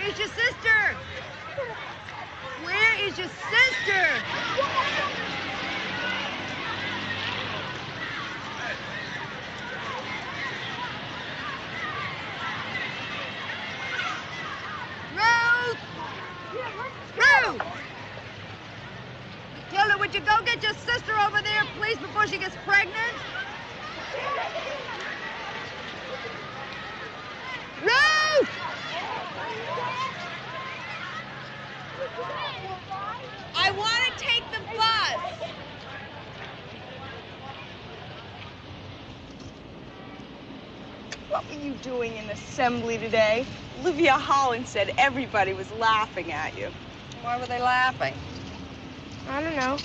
is your sister? Where is your sister? Ruth! Ruth! Matilda, would you go get your sister over there, please, before she gets pregnant? Ruth! I want to take the bus. What were you doing in assembly today? Olivia Holland said everybody was laughing at you. Why were they laughing? I don't know.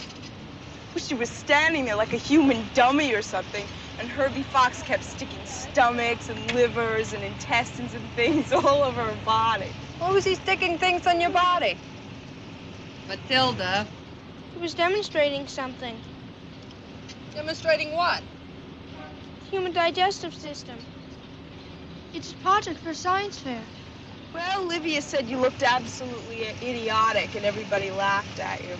Well, she was standing there like a human dummy or something, and Herbie Fox kept sticking stomachs and livers and intestines and things all over her body. Why was he sticking things on your body? Matilda. He was demonstrating something. Demonstrating what? Human digestive system. It's a project for a science fair. Well, Olivia said you looked absolutely idiotic, and everybody laughed at you.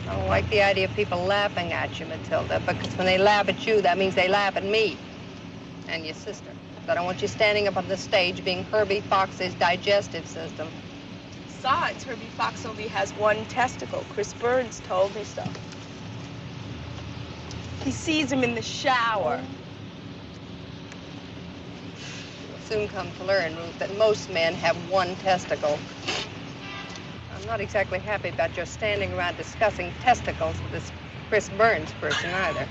I don't like the idea of people laughing at you, Matilda, because when they laugh at you, that means they laugh at me and your sister. But I don't want you standing up on the stage being Herbie Fox's digestive system. Besides, Herbie Fox only has one testicle. Chris Burns told me so. He sees him in the shower. You'll soon come to learn, Ruth, that most men have one testicle. I'm not exactly happy about your standing around discussing testicles with this Chris Burns person either.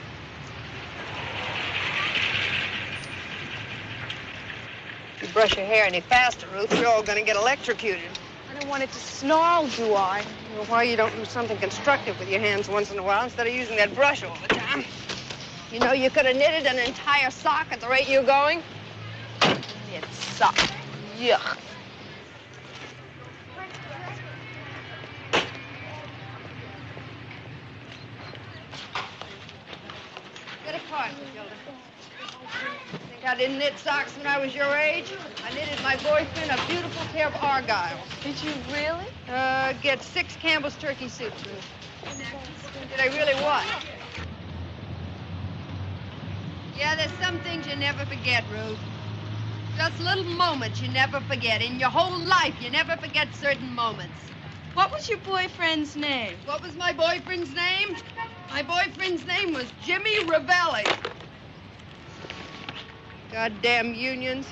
If you brush your hair any faster, Ruth, you're all going to get electrocuted. I don't want it to snarl, do I? Well, why you don't do something constructive with your hands once in a while instead of using that brush all the time? You know, you could have knitted an entire sock at the rate you're going. Knit sock. Yuck. Get apart, Matilda. Think I didn't knit socks when I was your age? I knitted my boyfriend a beautiful pair of Argyle. Did you really? Get 6 Campbell's turkey soups, Ruth. Did I really what? Yeah, there's some things you never forget, Ruth. Just little moments you never forget. In your whole life, you never forget certain moments. What was your boyfriend's name? What was my boyfriend's name? My boyfriend's name was Jimmy Ravelli. Goddamn unions.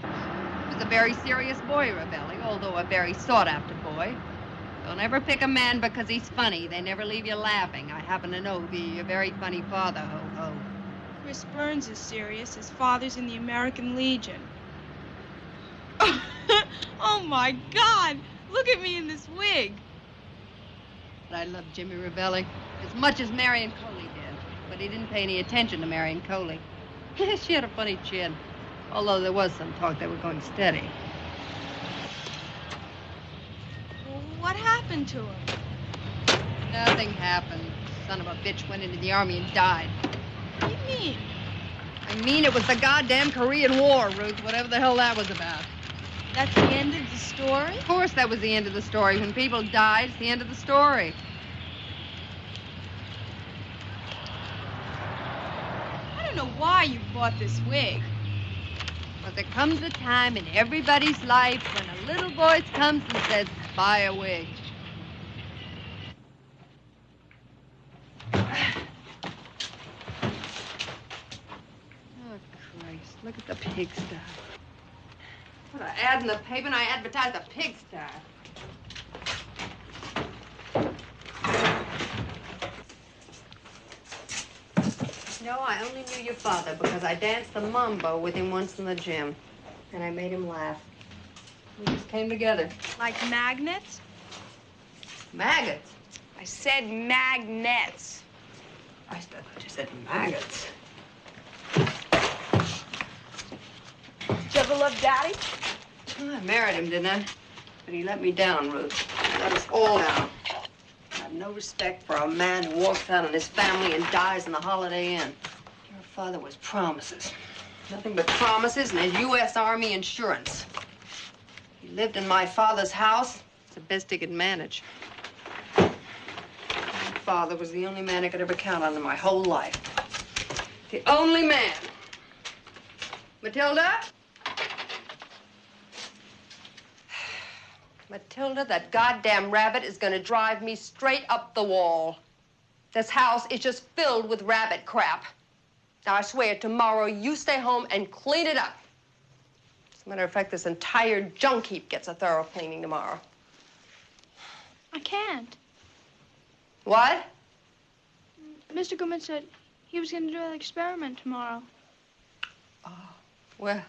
He was a very serious boy, Ravelli, although a very sought-after boy. Don't ever pick a man because he's funny. They never leave you laughing. I happen to know the very funny father, ho-ho. Chris Burns is serious. His father's in the American Legion. Oh, my God. Look at me in this wig. But I love Jimmy Ravelli as much as Marion Coley did. But he didn't pay any attention to Marion Coley. She had a funny chin. Although there was some talk they were going steady. Well, what happened to him? Nothing happened. Son of a bitch went into the army and died. What do you mean? I mean it was the goddamn Korean War, Ruth, whatever the hell that was about. That's the end of the story? Of course that was the end of the story. When people died, it's the end of the story. I don't know why you bought this wig. But there comes a time in everybody's life when a little voice comes and says, buy a wig. Oh, Christ, look at the pigsty. Put an ad in the paper and I advertise a pigsty. No, I only knew your father because I danced the mambo with him once in the gym. And I made him laugh. We just came together. Like magnets? Maggots? I said magnets. I thought you said maggots. Did you ever love Daddy? Well, I married him, didn't I? But he let me down, Ruth. He let us all down. I have no respect for a man who walks out on his family and dies in the Holiday Inn. Your father was promises. Nothing but promises and his U.S. Army insurance. He lived in my father's house. It's the best he could manage. My father was the only man I could ever count on in my whole life. The only man. Matilda? Matilda, that goddamn rabbit is gonna drive me straight up the wall. This house is just filled with rabbit crap. Now, I swear, tomorrow you stay home and clean it up. As a matter of fact, this entire junk heap gets a thorough cleaning tomorrow. I can't. What? Mr. Goodman said he was going to do an experiment tomorrow. Oh, well,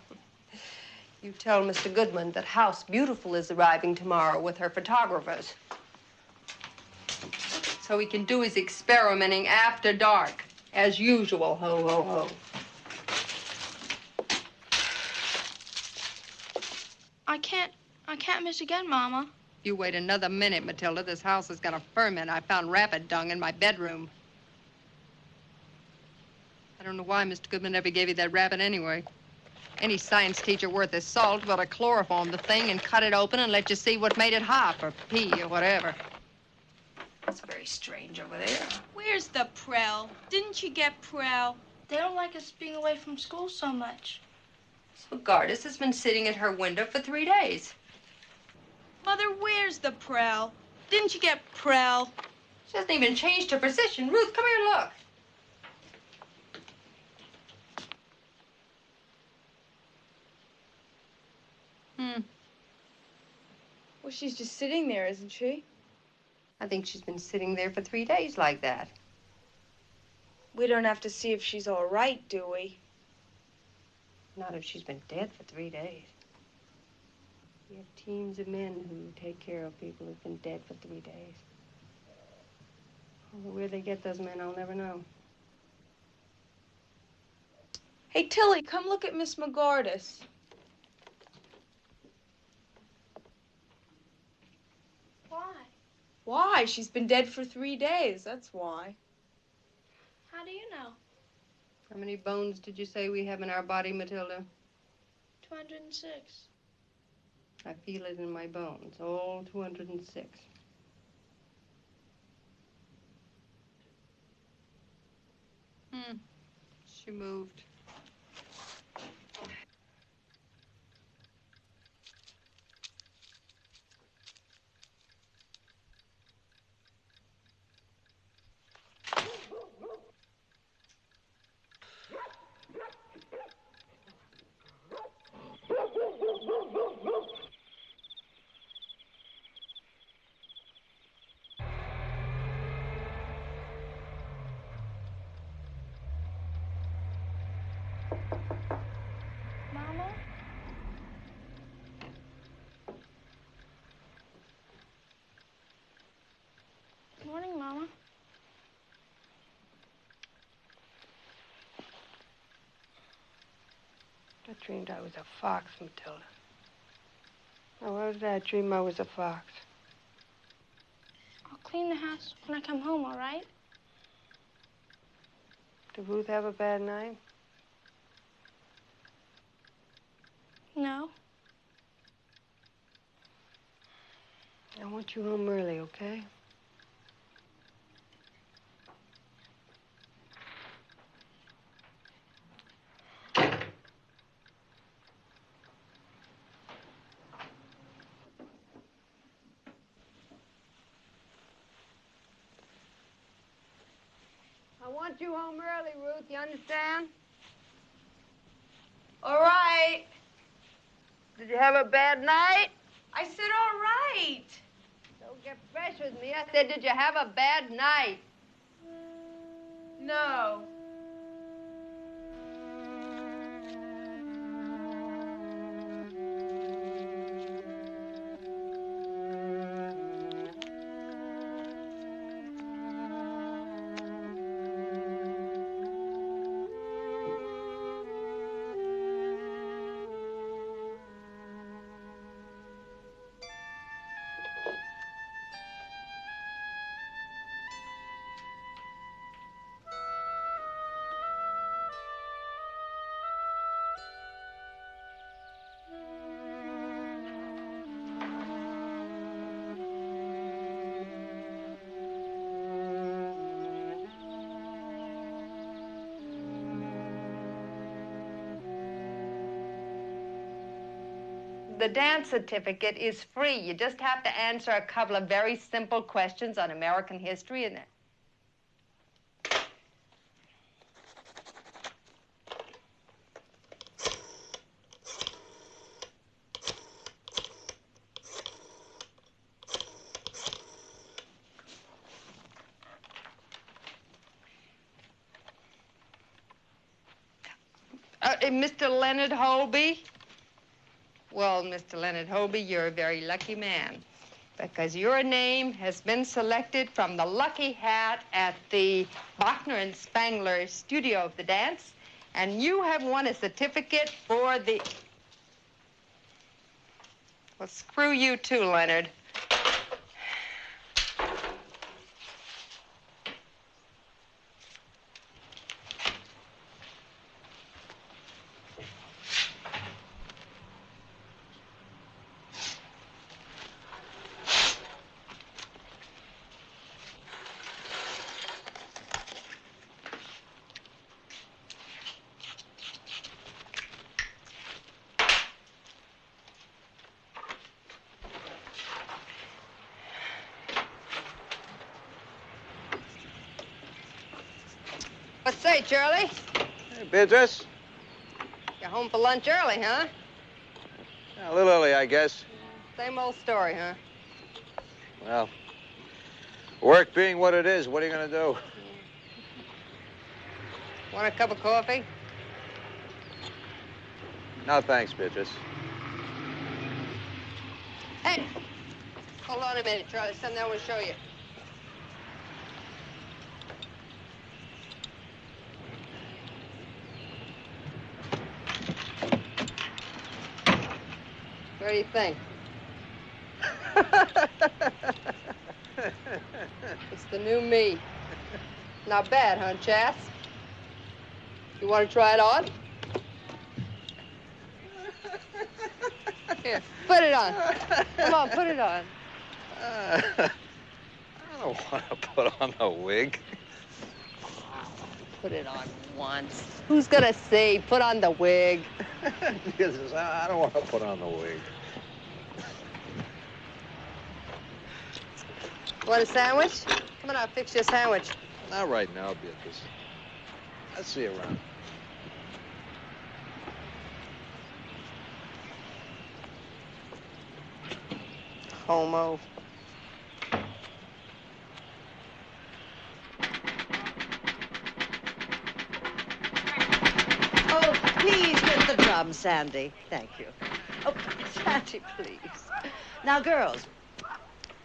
you tell Mr. Goodman that House Beautiful is arriving tomorrow with her photographers. So he can do his experimenting after dark, as usual. Ho, ho, ho. I can't miss again, Mama. You wait another minute, Matilda. This house is gonna ferment. I found rabbit dung in my bedroom. I don't know why Mr. Goodman ever gave you that rabbit anyway. Any science teacher worth his salt would have chloroformed the thing and cut it open and let you see what made it hop or pee or whatever. It's very strange over there. Where's the Prel? Didn't you get Prel? They don't like us being away from school so much. So Gardis has been sitting at her window for 3 days. Mother, where's the Prel? Didn't you get Prel? She hasn't even changed her position. Ruth, come here, look. Well, she's just sitting there, isn't she? I think she's been sitting there for 3 days like that. We don't have to see if she's all right, do we? Not if she's been dead for 3 days. We have teams of men who take care of people who've been dead for 3 days. Although where they get those men, I'll never know. Hey, Tilly, come look at Miss McGardis. Why? Why? She's been dead for 3 days, that's why. How do you know? How many bones did you say we have in our body, Matilda? 206. I feel it in my bones, all 206. She moved. Mama? Morning, Mama. I dreamed I was a fox, Matilda. Now, why did I dream I was a fox? I'll clean the house when I come home, all right? Did Ruth have a bad night? No. I want you home early, okay? I want you home early, Ruth, you understand? All right. Did you have a bad night? I said all right. Don't get fresh with me. I said, did you have a bad night? No. The dance certificate is free. You just have to answer a couple of very simple questions on American history and Mr. Leonard Holby? Well, Mr. Leonard Holby, you're a very lucky man because your name has been selected from the lucky hat at the Bachner and Spangler studio of the dance, and you have won a certificate for the... Well, screw you too, Leonard. What say, Charlie? Hey, Beatrice. You're home for lunch early, huh? Yeah, a little early, I guess. Same old story, huh? Well, work being what it is, what are you going to do? Want a cup of coffee? No, thanks, Beatrice. Hey, hold on a minute, Charlie. Something I want to show you. What do you think? It's the new me. Not bad, huh, chaps? You want to try it on? Here, put it on. Come on, put it on. I don't want to put on a wig. Put it on once. Who's gonna see? Put on the wig. I don't want to put on the wig. Want a sandwich? Come on, I'll fix you a sandwich. Not right now, Beatrice. I'll see you around. Homo. Oh, please get the drum, Sandy. Thank you. Oh, Sandy, please. Now, girls,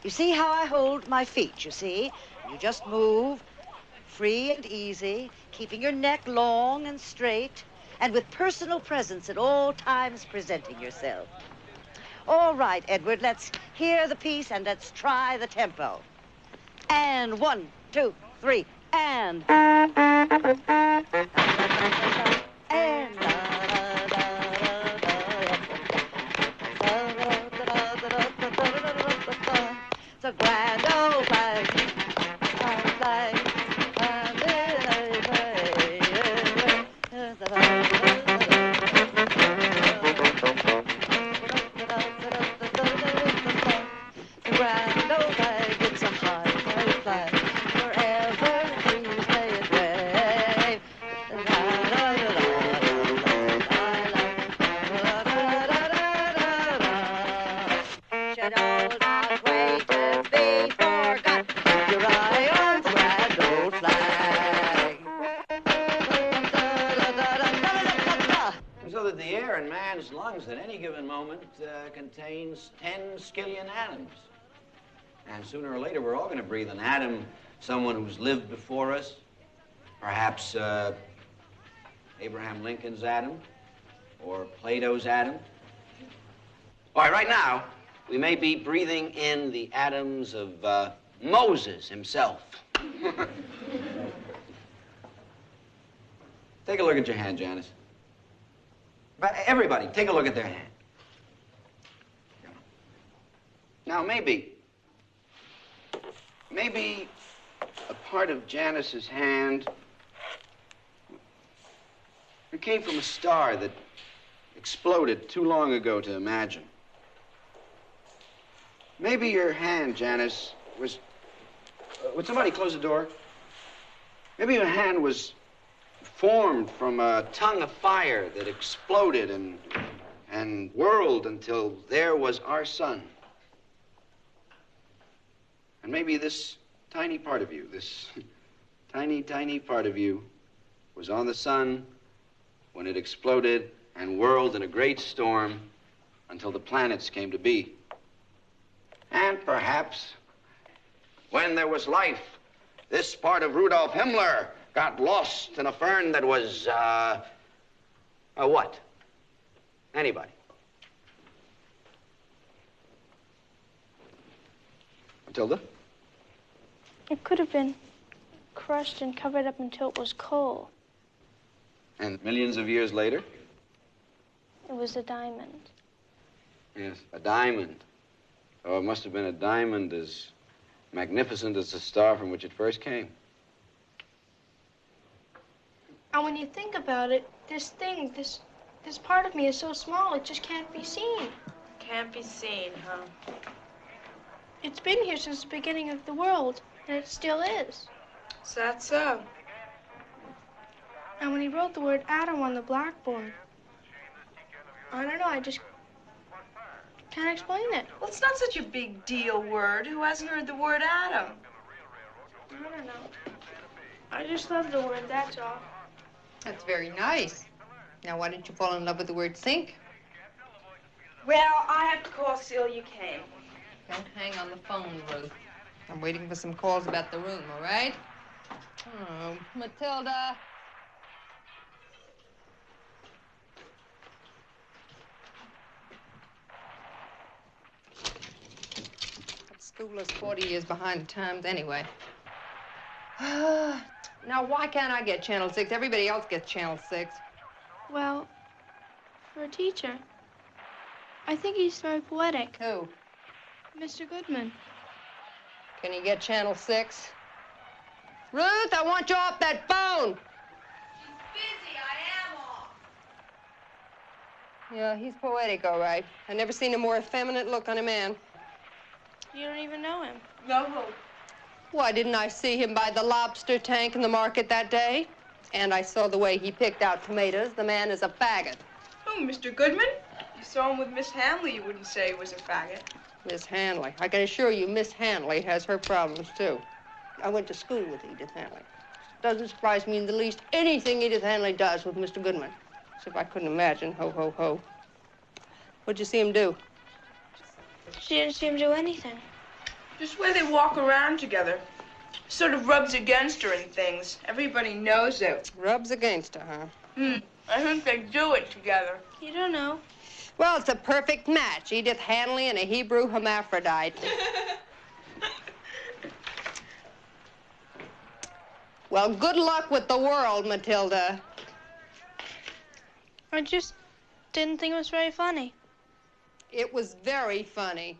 you see how I hold my feet, you see? You just move, free and easy, keeping your neck long and straight, and with personal presence at all times presenting yourself. All right, Edward, let's hear the piece and let's try the tempo. And 1, 2, 3, and... And... It's a grand old flag, flag, lungs at any given moment contains 10 skillion atoms. And sooner or later, we're all going to breathe an atom, someone who's lived before us, perhaps Abraham Lincoln's atom or Plato's atom. All right now, we may be breathing in the atoms of Moses himself. Take a look at your hand, Janice. But everybody, take a look at their hand. Now, maybe a part of Janice's hand it came from a star that exploded too long ago to imagine. Maybe your hand, Janice, was... would somebody close the door? Maybe your hand was formed from a tongue of fire that exploded and whirled until there was our sun. And maybe this tiny part of you, this tiny, tiny part of you, was on the sun when it exploded and whirled in a great storm until the planets came to be. And perhaps when there was life, this part of Rudolf Himmler got lost in a fern that was, a what? Anybody? Matilda? It could have been crushed and covered up until it was coal. And millions of years later? It was a diamond. Yes, a diamond. Oh, it must have been a diamond as magnificent as the star from which it first came. And when you think about it, this part of me is so small, it just can't be seen. Can't be seen, huh? It's been here since the beginning of the world, and it still is. Is that so? And when he wrote the word atom on the blackboard, I don't know, I just can't explain it. Well, it's not such a big deal word. Who hasn't heard the word atom? I don't know. I just love the word, that's all. That's very nice. Now, why didn't you fall in love with the word sink? Well, I have to call Celia Kane. Don't hang on the phone, Ruth. I'm waiting for some calls about the room, all right? Oh, Matilda. That school is 40 years behind the times anyway. Now, why can't I get Channel 6? Everybody else gets Channel 6. Well, for a teacher, I think he's very poetic. Who? Mr. Goodman. Can you get Channel 6? Ruth, I want you off that phone. He's busy. I am off. Yeah, he's poetic, all right. I've never seen a more effeminate look on a man. You don't even know him. No. Why didn't I see him by the lobster tank in the market that day? And I saw the way he picked out tomatoes. The man is a faggot. Oh, Mr. Goodman? You saw him with Miss Hanley. You wouldn't say he was a faggot. Miss Hanley. I can assure you Miss Hanley has her problems, too. I went to school with Edith Hanley. Doesn't surprise me in the least anything Edith Hanley does with Mr. Goodman. As if I couldn't imagine. Ho, ho, ho. What'd you see him do? She didn't see him do anything. Just where they walk around together. Sort of rubs against her and things. Everybody knows it. Rubs against her, huh? I think they do it together. You don't know. Well, it's a perfect match. Edith Hanley and a Hebrew hermaphrodite. Well, good luck with the world, Matilda. I just didn't think it was very funny. It was very funny.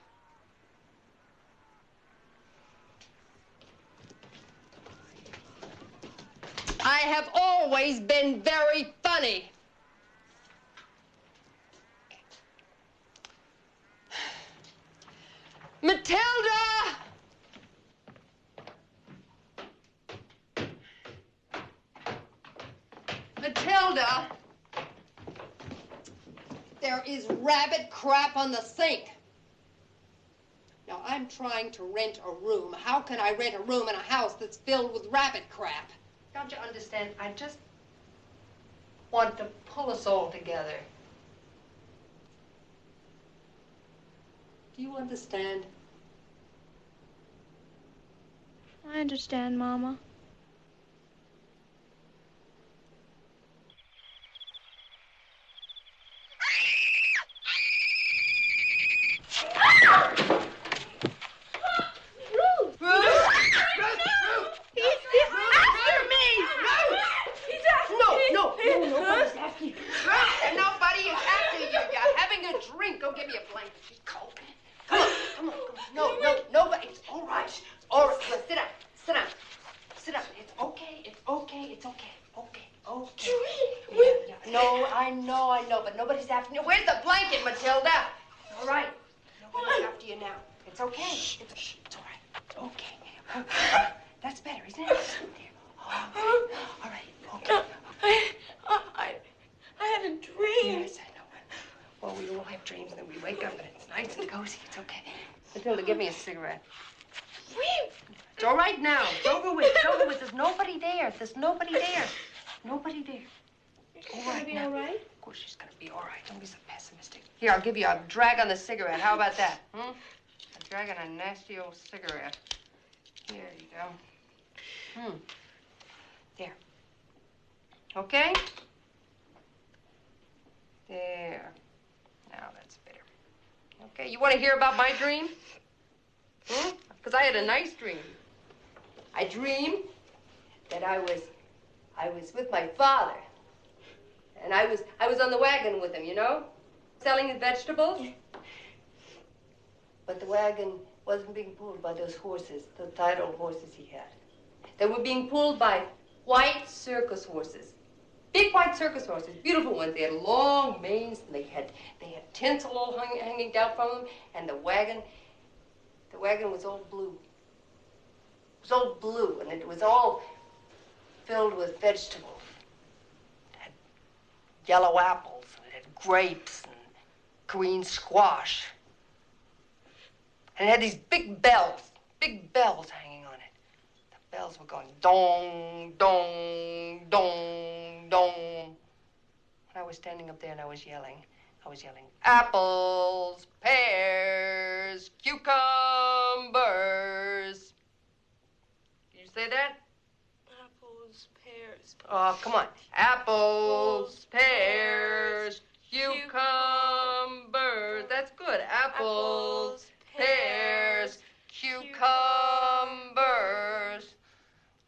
I have always been very funny. Matilda! Matilda! There is rabbit crap on the sink. Now, I'm trying to rent a room. How can I rent a room in a house that's filled with rabbit crap? Don't you understand? I just want to pull us all together. Do you understand? I understand, Mama. Where's the blanket, Matilda? All right. Nobody's after you you now. It's okay. It's all right. It's okay. Okay. That's better, isn't it? There. Oh, all right. Okay. I had a dream. Yes, I know. Well, we all have dreams, and then we wake up, and it's nice and cozy. It's okay. Matilda, give me a cigarette. It's all right now. It's over with. It's over with. There's nobody there. There's nobody there. Nobody there. She's gonna be all right? Of course she's gonna be all right. Don't be so pessimistic. Here, I'll give you a drag on the cigarette. How about that? A drag on a nasty old cigarette. Here you go. There. Okay? There. Now that's better. Okay, you want to hear about my dream? Because I had a nice dream. I dreamed that I was with my father. And I was on the wagon with him, you know, selling his vegetables. But the wagon wasn't being pulled by those horses, the tight old horses he had. They were being pulled by white circus horses. Big white circus horses, beautiful ones. They had long manes, and they had tinsel all hanging down from them, and the wagon was all blue. It was all blue, and it was all filled with vegetables. It had yellow apples, and it had grapes, and green squash. And it had these big bells hanging on it. The bells were going dong, dong, dong, dong. And I was standing up there and I was yelling, apples, pears, cucumbers. Did you say that? Apples, pears. Oh, come on. Apples, pears, cucumbers. That's good. Apples, pears, cucumbers.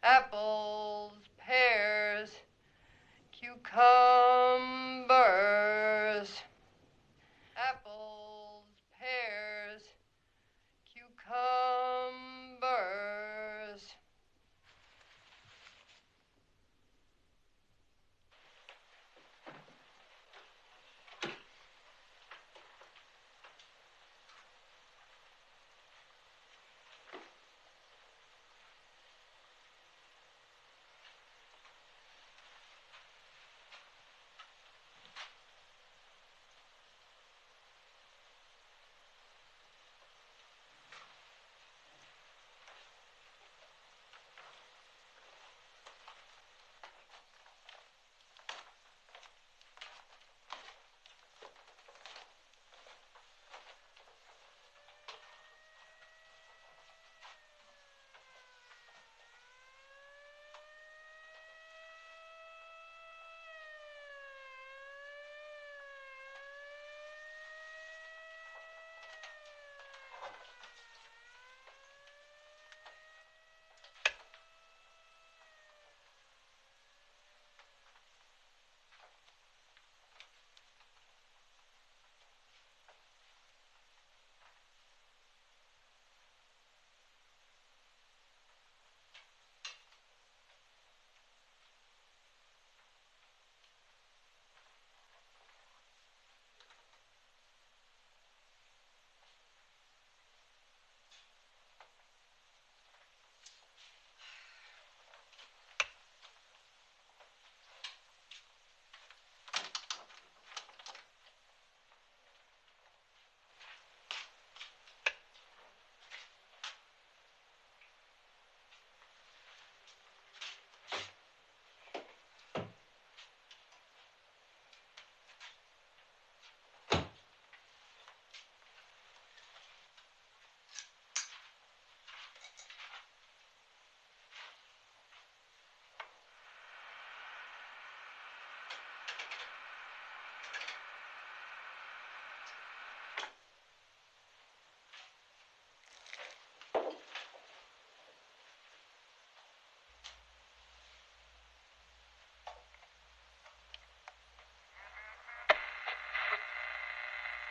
Apples, pears, cucumbers. Apples, pears, cucumbers.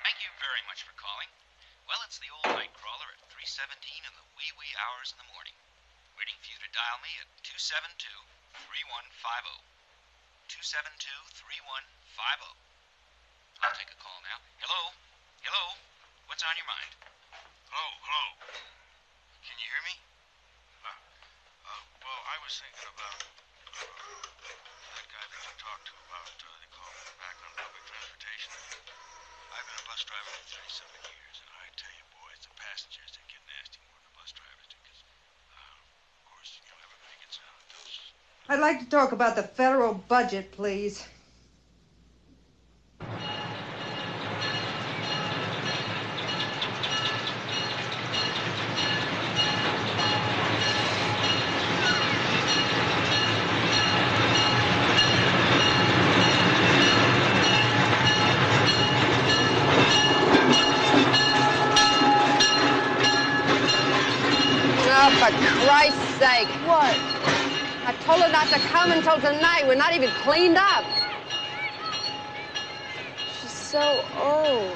Thank you very much for calling. Well, it's the old night crawler at 3:17 in the wee hours in the morning. Waiting for you to dial me at 272-3150. 272-3150. I'll take a call now. Hello? Hello? What's on your mind? I'd like to talk about the federal budget, please. Oh, for Christ's sake. What? I told her not to come until tonight. We're not even cleaned up. She's so old.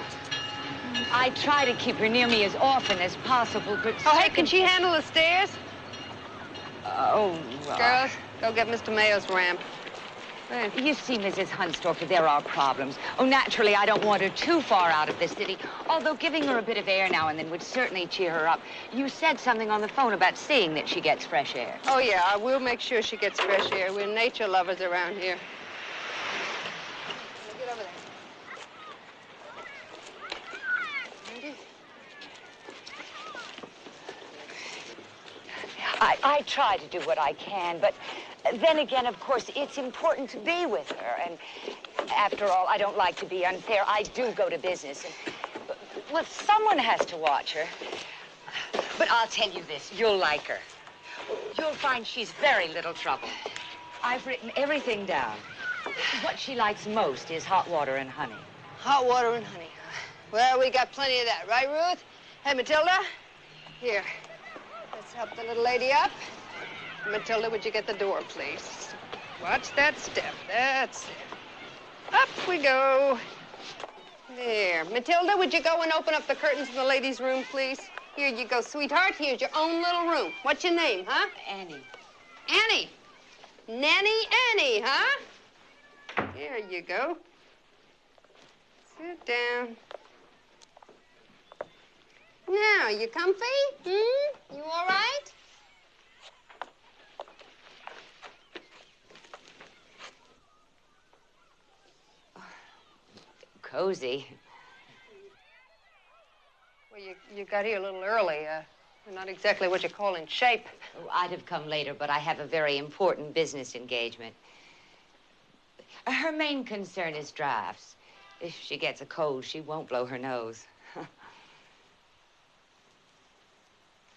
I try to keep her near me as often as possible, but... Oh, hey, can she handle the stairs? Girls, go get Mr. Mayo's ramp. you see, Mrs. Hunsdorfer, there are problems. Oh, naturally, I don't want her too far out of the city, although giving her a bit of air now and then would certainly cheer her up. You said something on the phone about seeing that she gets fresh air. Oh, yeah, we'll make sure she gets fresh air. We're nature lovers around here. Get over there. I try to do what I can, but then again, of course, it's important to be with her. And after all, I don't like to be unfair. I do go to business. And, well, someone has to watch her. But I'll tell you this, you'll like her. You'll find she's very little trouble. I've written everything down. What she likes most is hot water and honey. Hot water and honey. Well, we got plenty of that, right, Ruth? Hey, Matilda, here. Let's help the little lady up. Matilda, would you get the door, please? Watch that step. That's it. Up we go. There. Matilda, would you go and open up the curtains in the ladies' room, please? Here you go, sweetheart. Here's your own little room. What's your name, huh? Annie. Annie. Nanny Annie, huh? There you go. Sit down. Now, you comfy? You all right? Cozy. Well, you got here a little early. You're not exactly what you call in shape. Oh, I'd have come later, but I have a very important business engagement. Her main concern is drafts. If she gets a cold, she won't blow her nose.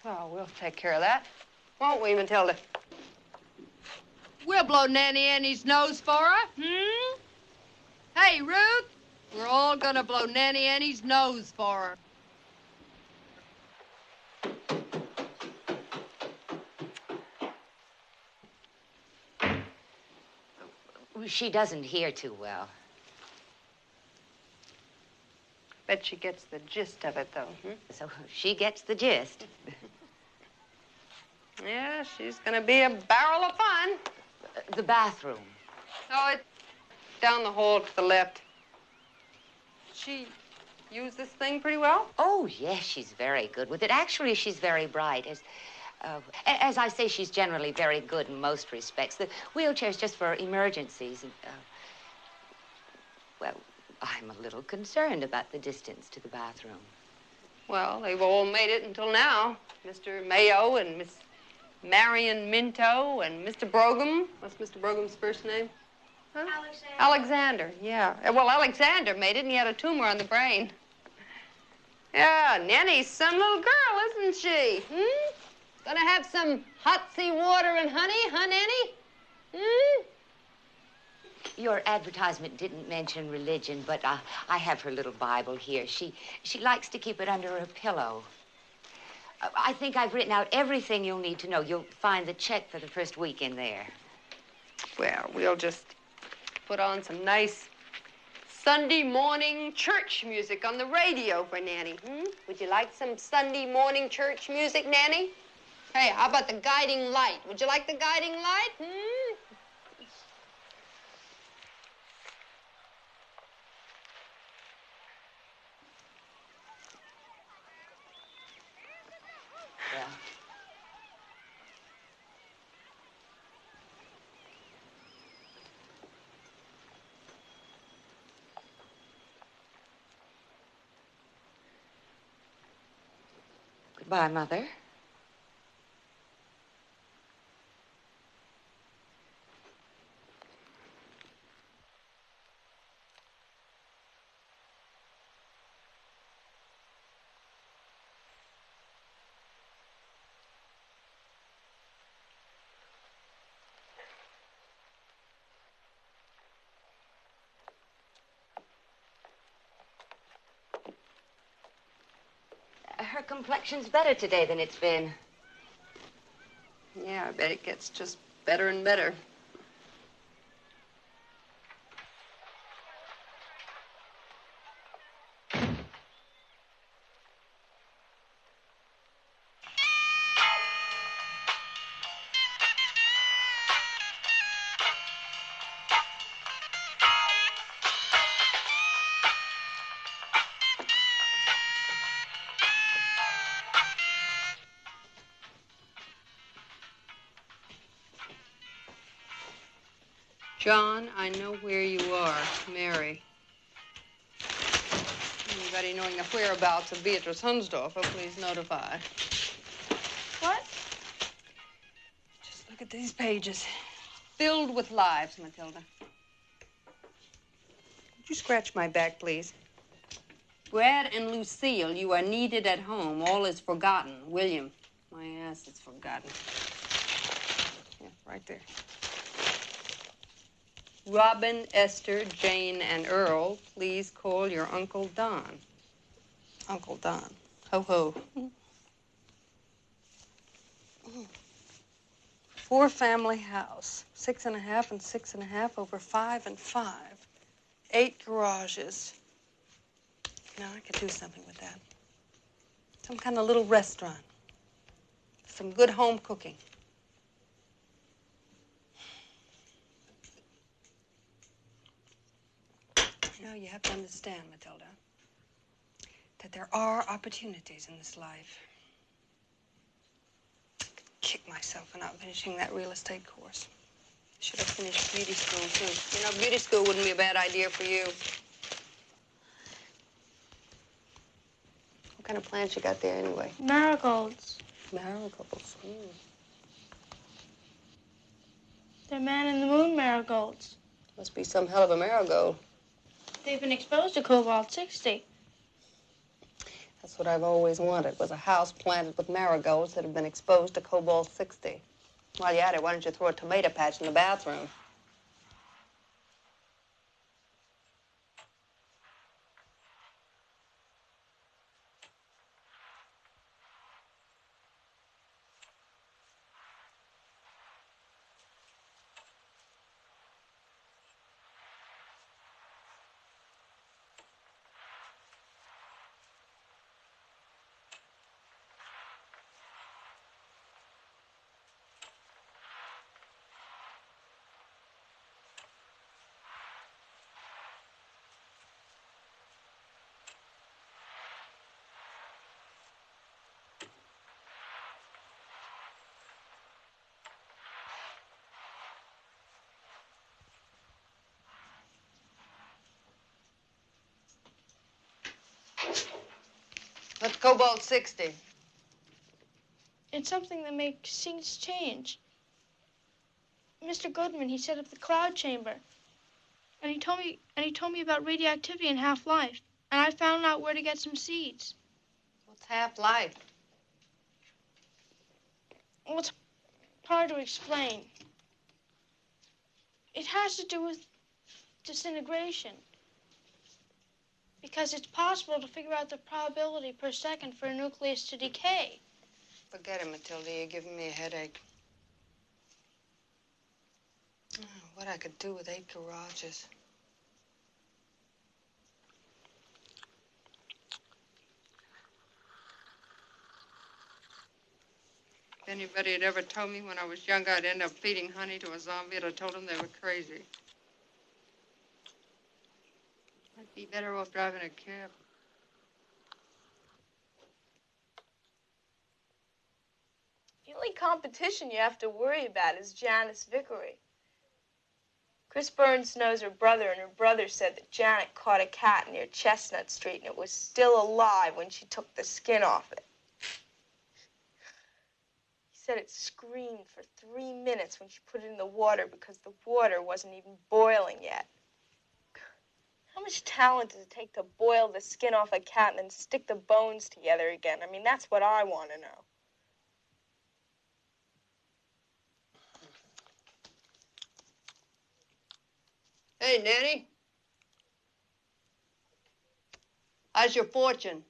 Oh, we'll take care of that. Won't we, Matilda? We'll blow Nanny Annie's nose for her, Hey, Ruth, we're all gonna blow Nanny Annie's nose for her. She doesn't hear too well. Bet she gets the gist of it, though, So she gets the gist. Yeah, she's gonna be a barrel of fun. The bathroom. Oh, it's down the hall to the left. She used this thing pretty well? Oh, yes, she's very good with it. Actually, she's very bright. As I say, she's generally very good in most respects. The wheelchair's just for emergencies. And, well, I'm a little concerned about the distance to the bathroom. Well, they've all made it until now. Mr. Mayo and Miss Marion Minto and Mr. Brougham. What's Mr. Brogham's first name? Huh? Alexander. Alexander, yeah. Well, Alexander made it, and he had a tumor on the brain. Yeah, Nanny's some little girl, isn't she? Gonna have some hot sea water and honey, huh, Nanny? Your advertisement didn't mention religion, but I have her little Bible here. She likes to keep it under her pillow. I think I've written out everything you'll need to know. You'll find the check for the first week in there. Well, we'll just put on some nice Sunday morning church music on the radio for Nanny. Would you like some Sunday morning church music, Nanny? Hey, how about the guiding light? Would you like the guiding light? Yeah. Goodbye, Mother. complexion's better today than it's been. Yeah, I bet it gets just better and better. John, I know where you are. Mary. Anybody knowing the whereabouts of Beatrice Hunsdorfer, please notify. What? Just look at these pages. Filled with lives, Matilda. Would you scratch my back, please? Brad and Lucille, you are needed at home. All is forgotten. William. My ass is forgotten. Yeah, right there. Robin, Esther, Jane, and Earl, please call your Uncle Don. Uncle Don. Ho-ho. 4-family house. 6.5 and 6.5 over 5 and 5. 8 garages. Now, I could do something with that. Some kind of little restaurant. Some good home cooking. You know, you have to understand, Matilda, that there are opportunities in this life. I could kick myself for not finishing that real estate course. I should have finished beauty school, too. You know, beauty school wouldn't be a bad idea for you. What kind of plants you got there, anyway? Marigolds. Marigolds. Mm. They're man-in-the-moon marigolds. Must be some hell of a marigold. They've been exposed to cobalt-60. That's what I've always wanted, was a house planted with marigolds that have been exposed to cobalt-60. While you're at it, why don't you throw a tomato patch in the bathroom? What's cobalt-60? It's something that makes things change. Mr. Goodman, he set up the cloud chamber. And he told me about radioactivity and half-life. And I found out where to get some seeds. What's half-life? Well, it's hard to explain. It has to do with disintegration. Because it's possible to figure out the probability per second for a nucleus to decay. Forget it, Matilda. You're giving me a headache. Oh, what I could do with 8 garages. If anybody had ever told me when I was younger I'd end up feeding honey to a zombie, I'd have told them they were crazy. I'd be better off driving a cab. The only competition you have to worry about is Janice Vickery. Chris Burns knows her brother, and her brother said that Janet caught a cat near Chestnut Street, and it was still alive when she took the skin off it. He said it screamed for 3 minutes when she put it in the water because the water wasn't even boiling yet. How much talent does it take to boil the skin off a cat and then stick the bones together again? I mean, that's what I want to know. Hey, Nanny. How's your fortune?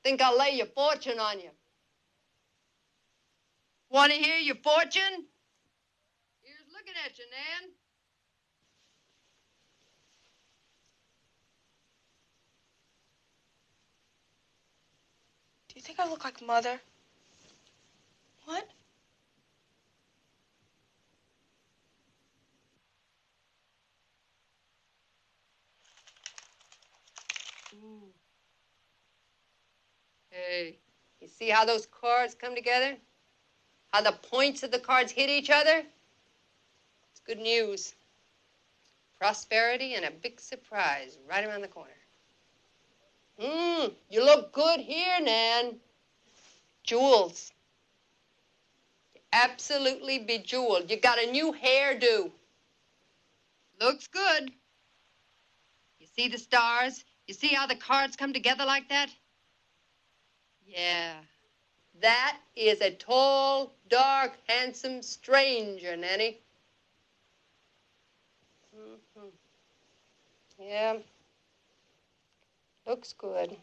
Think I'll lay your fortune on you. Want to hear your fortune? Here's looking at you, Nan. Do you think I look like Mother? What? Hey, you see how those cards come together? How the points of the cards hit each other? It's good news. Prosperity and a big surprise right around the corner. You look good here, Nan. Jewels. Absolutely bejeweled. You got a new hairdo. Looks good. You see the stars? You see how the cards come together like that? Yeah. That is a tall, dark, handsome stranger, Nanny. Yeah. Looks good.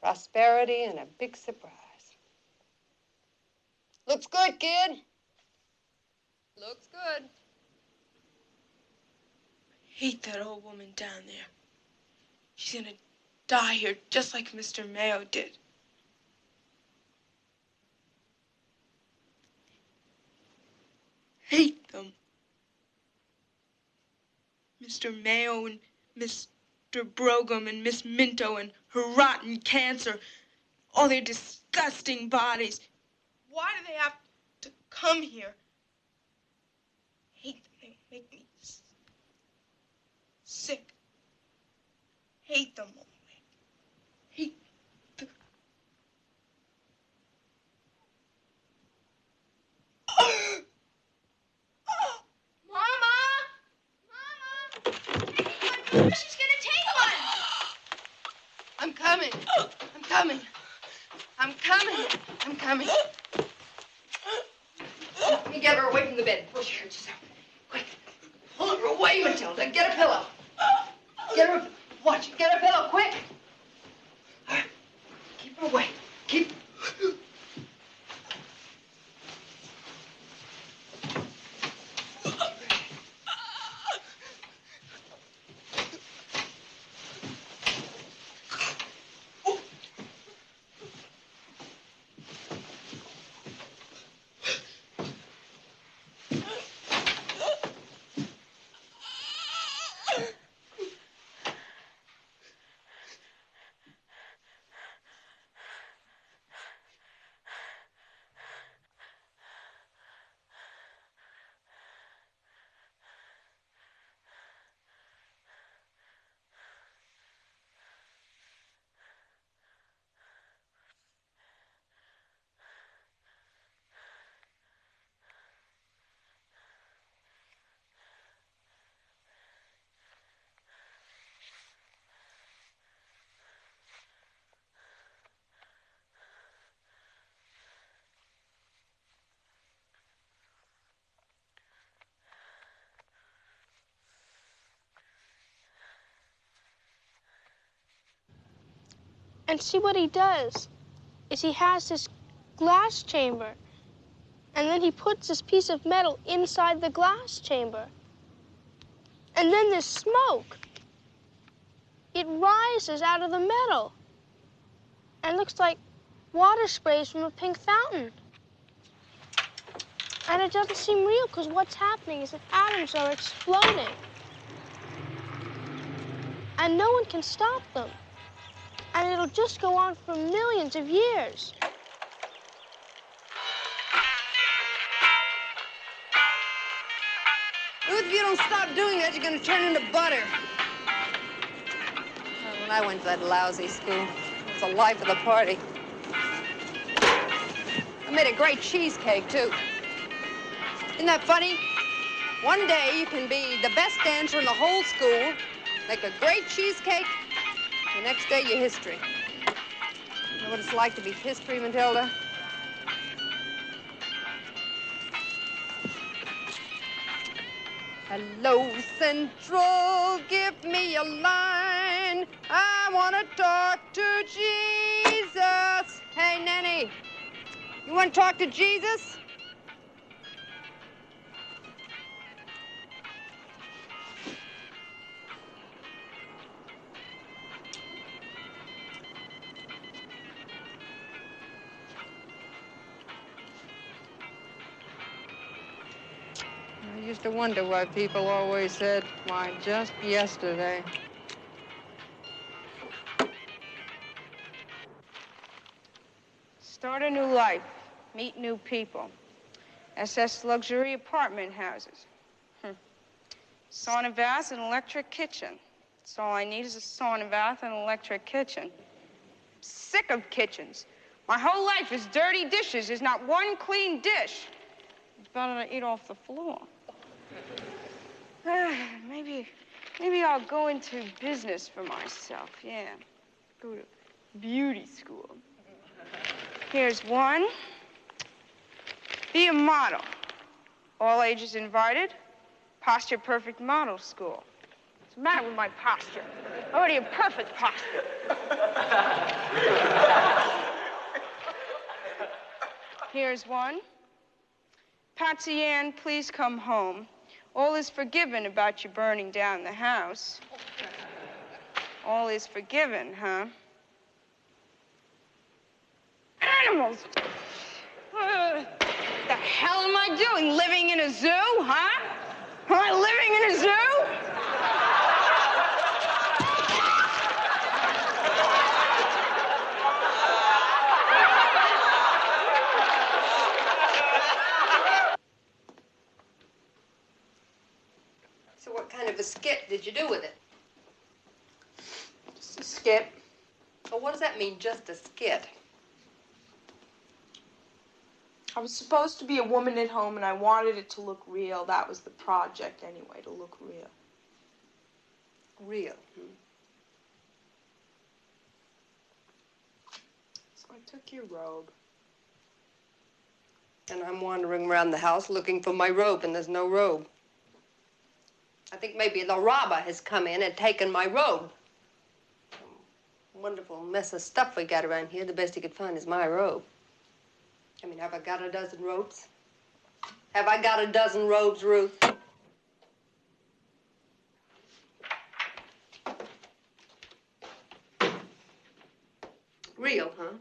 Prosperity and a big surprise. Looks good, kid. Looks good. I hate that old woman down there. She's gonna die here just like Mr. Mayo did. Hate them. Mr. Mayo and Mr. Brougham and Miss Minto and her rotten cancer. All their disgusting bodies. Why do they have to come here? Hate them. They make me sick. Hate them all the way. Hate them. Mama! Mama! She's gonna take one! I'm coming. I'm coming. I'm coming. I'm coming. Let me get her away from the bed before she hurts herself. Quick. Pull her away, Matilda. Get a pillow. Get her. Watch. Get a pillow, quick. Keep her away. Keep. And see what he does is he has this glass chamber, and then he puts this piece of metal inside the glass chamber. And then this smoke, it rises out of the metal and looks like water sprays from a pink fountain. And it doesn't seem real because what's happening is that atoms are exploding. And no one can stop them. And it'll just go on for millions of years. Ruth, if you don't stop doing that, you're going to turn into butter. When I went to that lousy school, it was the life of the party. I made a great cheesecake, too. Isn't that funny? One day you can be the best dancer in the whole school, make a great cheesecake, the next day you're history. You know what it's like to be history, Matilda? Hello, Central, give me a line. I want to talk to Jean. Anyone talk to Jesus? I used to wonder why people always said, why, just yesterday. Start a new life. Meet new people. SS luxury apartment houses. Sauna bath and electric kitchen. That's all I need is a sauna bath and electric kitchen. Sick of kitchens. My whole life is dirty dishes. There's not one clean dish. It's better to eat off the floor. Maybe I'll go into business for myself, yeah. Go to beauty school. Here's one. Be a model. All ages invited. Posture perfect model school. What's the matter with my posture? Already a perfect posture. Here's one. Patsy Ann, please come home. All is forgiven about you burning down the house. All is forgiven, huh? Animals! The hell am I doing? Living in a zoo, huh? Am I living in a zoo? So what kind of a skit did you do with it? Just a skit. Well, what does that mean, just a skit? I was supposed to be a woman at home, and I wanted it to look real. That was the project, anyway, to look real. Real. So I took your robe. And I'm wandering around the house looking for my robe, and there's no robe. I think maybe the robber has come in and taken my robe. Wonderful mess of stuff we got around here. The best he could find is my robe. I mean, have I got a dozen robes? Have I got a dozen robes, Ruth? Real, huh?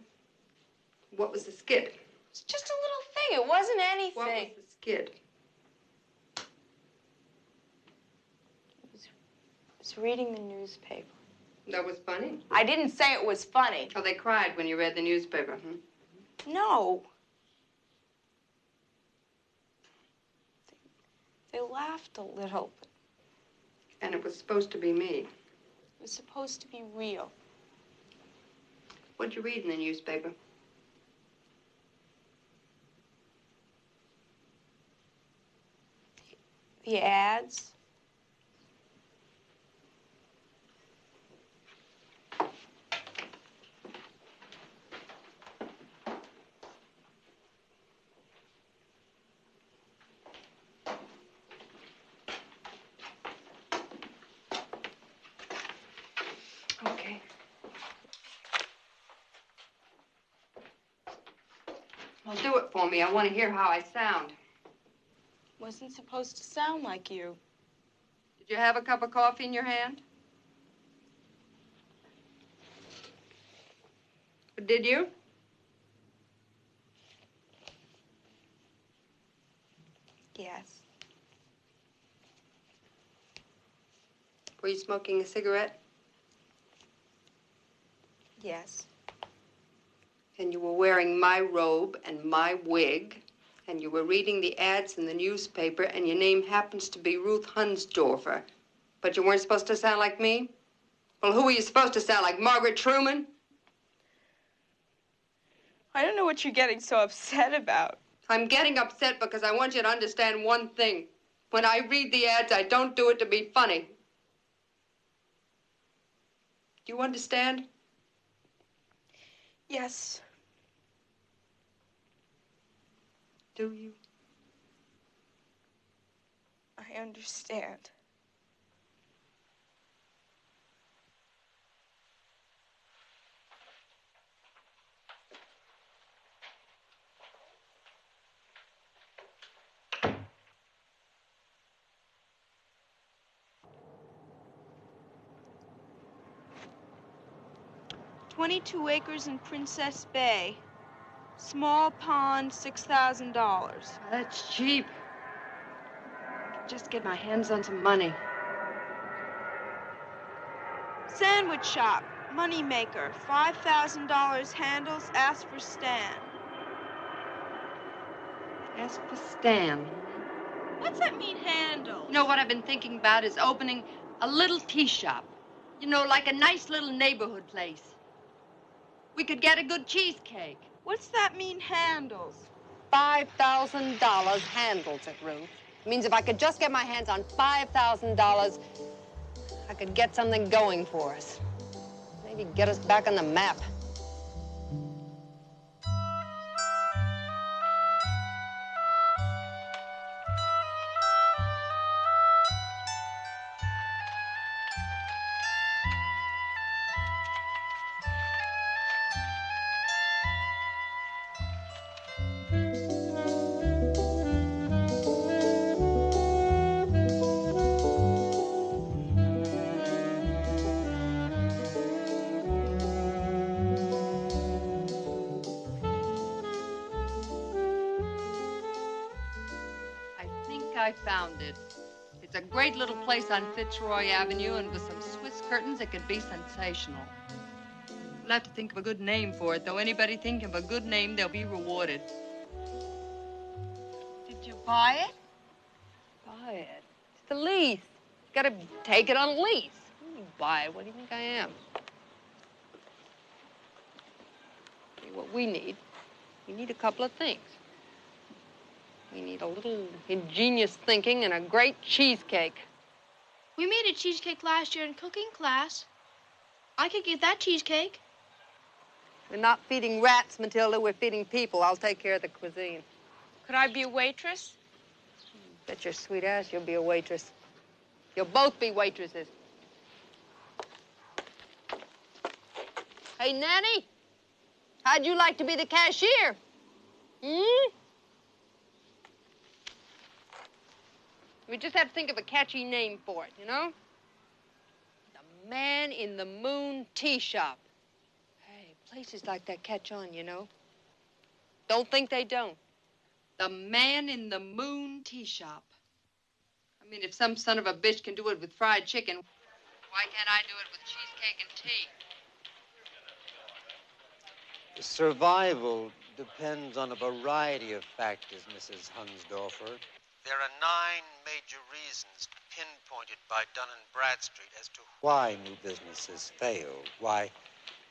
What was the skit? It's just a little thing. It wasn't anything. What was the skit? I was reading the newspaper. That was funny? I didn't say it was funny. Oh, they cried when you read the newspaper, No. They laughed a little, but And it was supposed to be me. it was supposed to be real. What'd you read in the newspaper? The ads. Okay. Well, do it for me. I want to hear how I sound. Wasn't supposed to sound like you. Did you have a cup of coffee in your hand? Did you? Yes. Were you smoking a cigarette? Yes. And you were wearing my robe and my wig, and you were reading the ads in the newspaper, and your name happens to be Ruth Hunsdorfer, but you weren't supposed to sound like me? Well, who were you supposed to sound like, Margaret Truman? I don't know what you're getting so upset about. I'm getting upset because I want you to understand one thing. When I read the ads, I don't do it to be funny. Do you understand? Yes. Do you? I understand. 22 acres in Princess Bay. Small pond, $6,000. That's cheap. Just get my hands on some money. Sandwich shop, money maker, $5,000 handles, ask for Stan. Ask for Stan. What's that mean, handle? You know what I've been thinking about is opening a little tea shop. You know, like a nice little neighborhood place. We could get a good cheesecake. What's that mean, handles? $5,000 handles it, Ruth. It means if I could just get my hands on $5,000, I could get something going for us. Maybe get us back on the map. I found it. It's a great little place on Fitzroy Avenue, and with some Swiss curtains, it could be sensational. We'll have to think of a good name for it, though. Anybody think of a good name, they'll be rewarded. Did you buy it? Buy it? It's the lease. You gotta take it on lease. You buy it. What do you think I am? What we need a couple of things. We need a little ingenious thinking and a great cheesecake. We made a cheesecake last year in cooking class. I could get that cheesecake. We're not feeding rats, Matilda. We're feeding people. I'll take care of the cuisine. Could I be a waitress? Bet your sweet ass you'll be a waitress. You'll both be waitresses. Hey, Nanny, how'd you like to be the cashier? Hmm? We just have to think of a catchy name for it, you know? The Man in the Moon Tea Shop. Hey, places like that catch on, you know? Don't think they don't. The Man in the Moon Tea Shop. I mean, if some son of a bitch can do it with fried chicken, why can't I do it with cheesecake and tea? Survival depends on a variety of factors, Mrs. Hunsdorfer. There are 9 major reasons pinpointed by Dun & Bradstreet as to why new businesses fail, why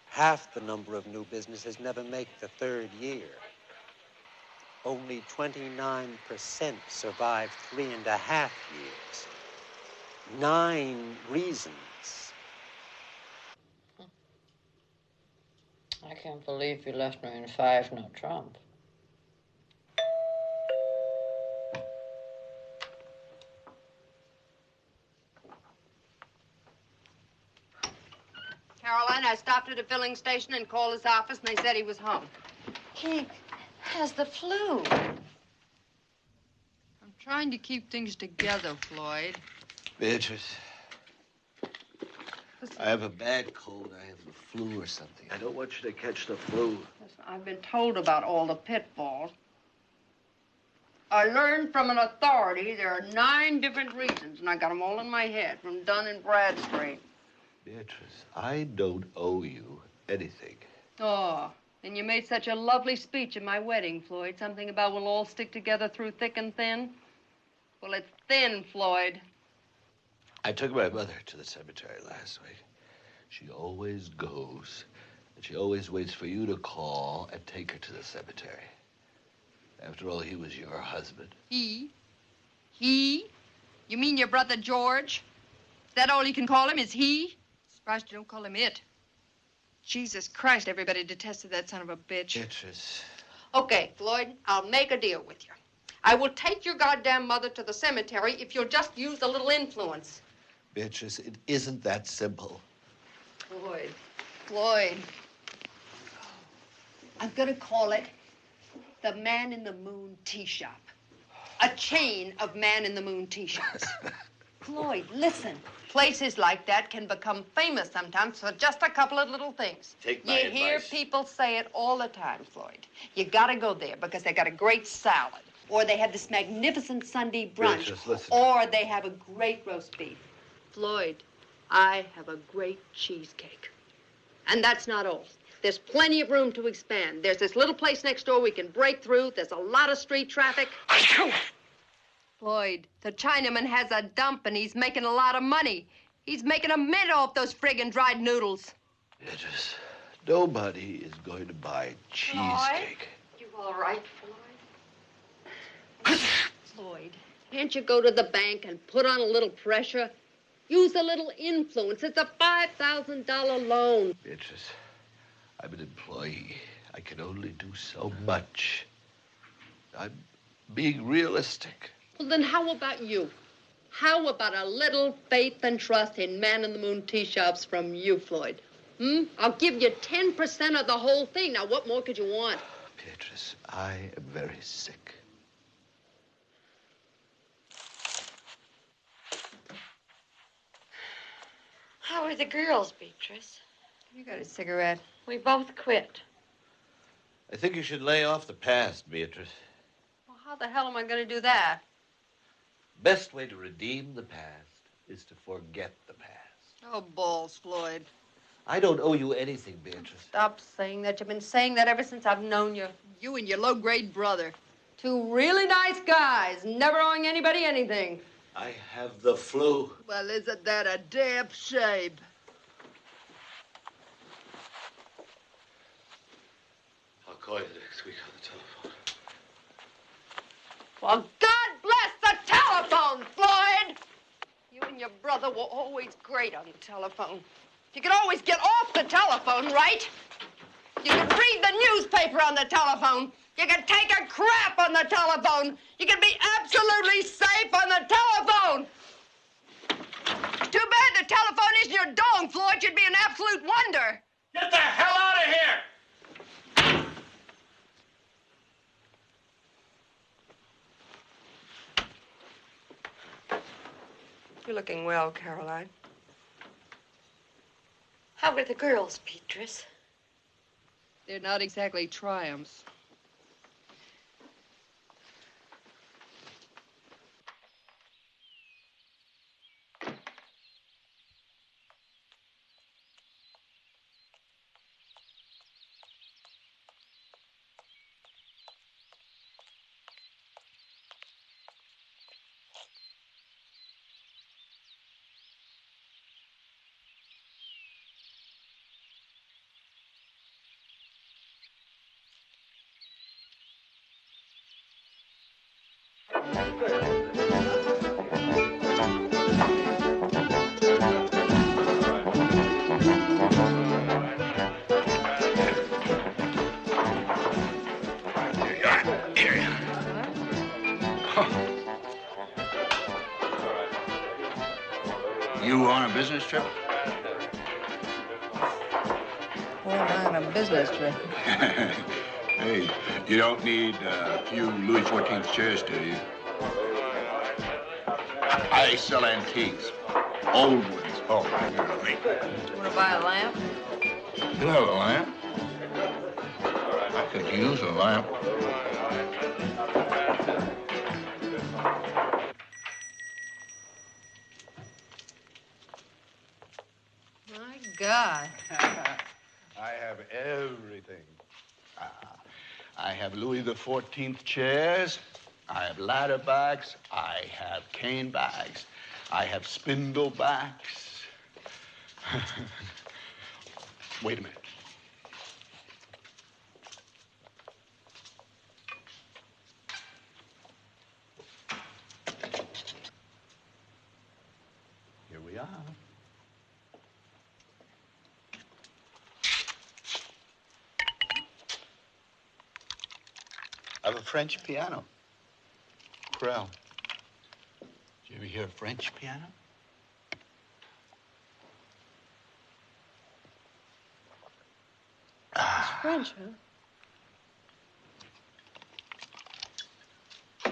half the number of new businesses never make the 3rd year. Only 29% survive 3.5 years. 9 reasons. I can't believe you left me in 5 no trump. Caroline, I stopped at a filling station and called his office, and they said he was home. He has the flu. I'm trying to keep things together, Floyd. Beatrice, I have a bad cold. I have the flu or something. I don't want you to catch the flu. Listen, I've been told about all the pitfalls. I learned from an authority there are 9 different reasons, and I got them all in my head from Dun & Bradstreet. Beatrice, I don't owe you anything. Oh, and you made such a lovely speech at my wedding, Floyd. Something about we'll all stick together through thick and thin. Well, it's thin, Floyd. I took my mother to the cemetery last week. She always goes, and she always waits for you to call and take her to the cemetery. After all, he was your husband. He? He? You mean your brother George? Is that all you can call him, is he? Surprised you don't call him it. Jesus Christ, everybody detested that son of a bitch. Beatrice. Okay, Floyd, I'll make a deal with you. I will take your goddamn mother to the cemetery if you'll just use a little influence. Beatrice, it isn't that simple. Floyd. I'm gonna call it the Man in the Moon Tea Shop. A chain of Man in the Moon tea shops. Floyd, listen. Places like that can become famous sometimes for just a couple of little things. Take my advice. You hear people say it all the time, Floyd. You gotta go there because they got a great salad, or they have this magnificent Sunday brunch, Beatrice, listen. or they have a great roast beef. Floyd, I have a great cheesecake. And that's not all. There's plenty of room to expand. There's this little place next door we can break through. There's a lot of street traffic. Floyd, the Chinaman has a dump and he's making a lot of money. He's making a mint off those friggin' dried noodles. Beatrice, nobody is going to buy cheesecake. You all right, Floyd? Floyd, can't you go to the bank and put on a little pressure? Use a little influence. It's a $5,000 loan. Beatrice, I'm an employee. I can only do so much. I'm being realistic. Well, then how about you? How about a little faith and trust in man-in-the-moon tea shops from you, Floyd? I'll give you 10% of the whole thing. Now, what more could you want? Beatrice, I am very sick. How are the girls, Beatrice? You got a cigarette? We both quit. I think you should lay off the past, Beatrice. Well, how the hell am I going to do that? Best way to redeem the past is to forget the past. Oh, balls, Floyd. I don't owe you anything, Beatrice. Stop saying that. You've been saying that ever since I've known you. You and your low-grade brother. Two really nice guys, never owing anybody anything. I have the flu. Well, isn't that a damn shame? I'll call you next week on the telephone. Well, God bless the telephone, Floyd! You and your brother were always great on the telephone. You could always get off the telephone, right? You could read the newspaper on the telephone. You could take a crap on the telephone. You could be absolutely safe on the telephone. Too bad the telephone isn't your dome, Floyd. You'd be an absolute wonder. Get the hell out of here! You're looking well, Caroline. How are the girls, Beatrice? They're not exactly triumphs. You on a business trip? Well, I'm on a business trip. Hey, you don't need a few Louis XIV chairs, do you? I sell antiques. Old ones. Oh, really? You want to buy a lamp? You have a lamp? I could use a lamp. My God. I have everything. I have Louis XIV chairs. I have ladder backs. I have cane bags. I have spindle backs. Wait a minute. Here we are. I have a French piano. Corral. Did you ever hear a French piano? It's French, huh?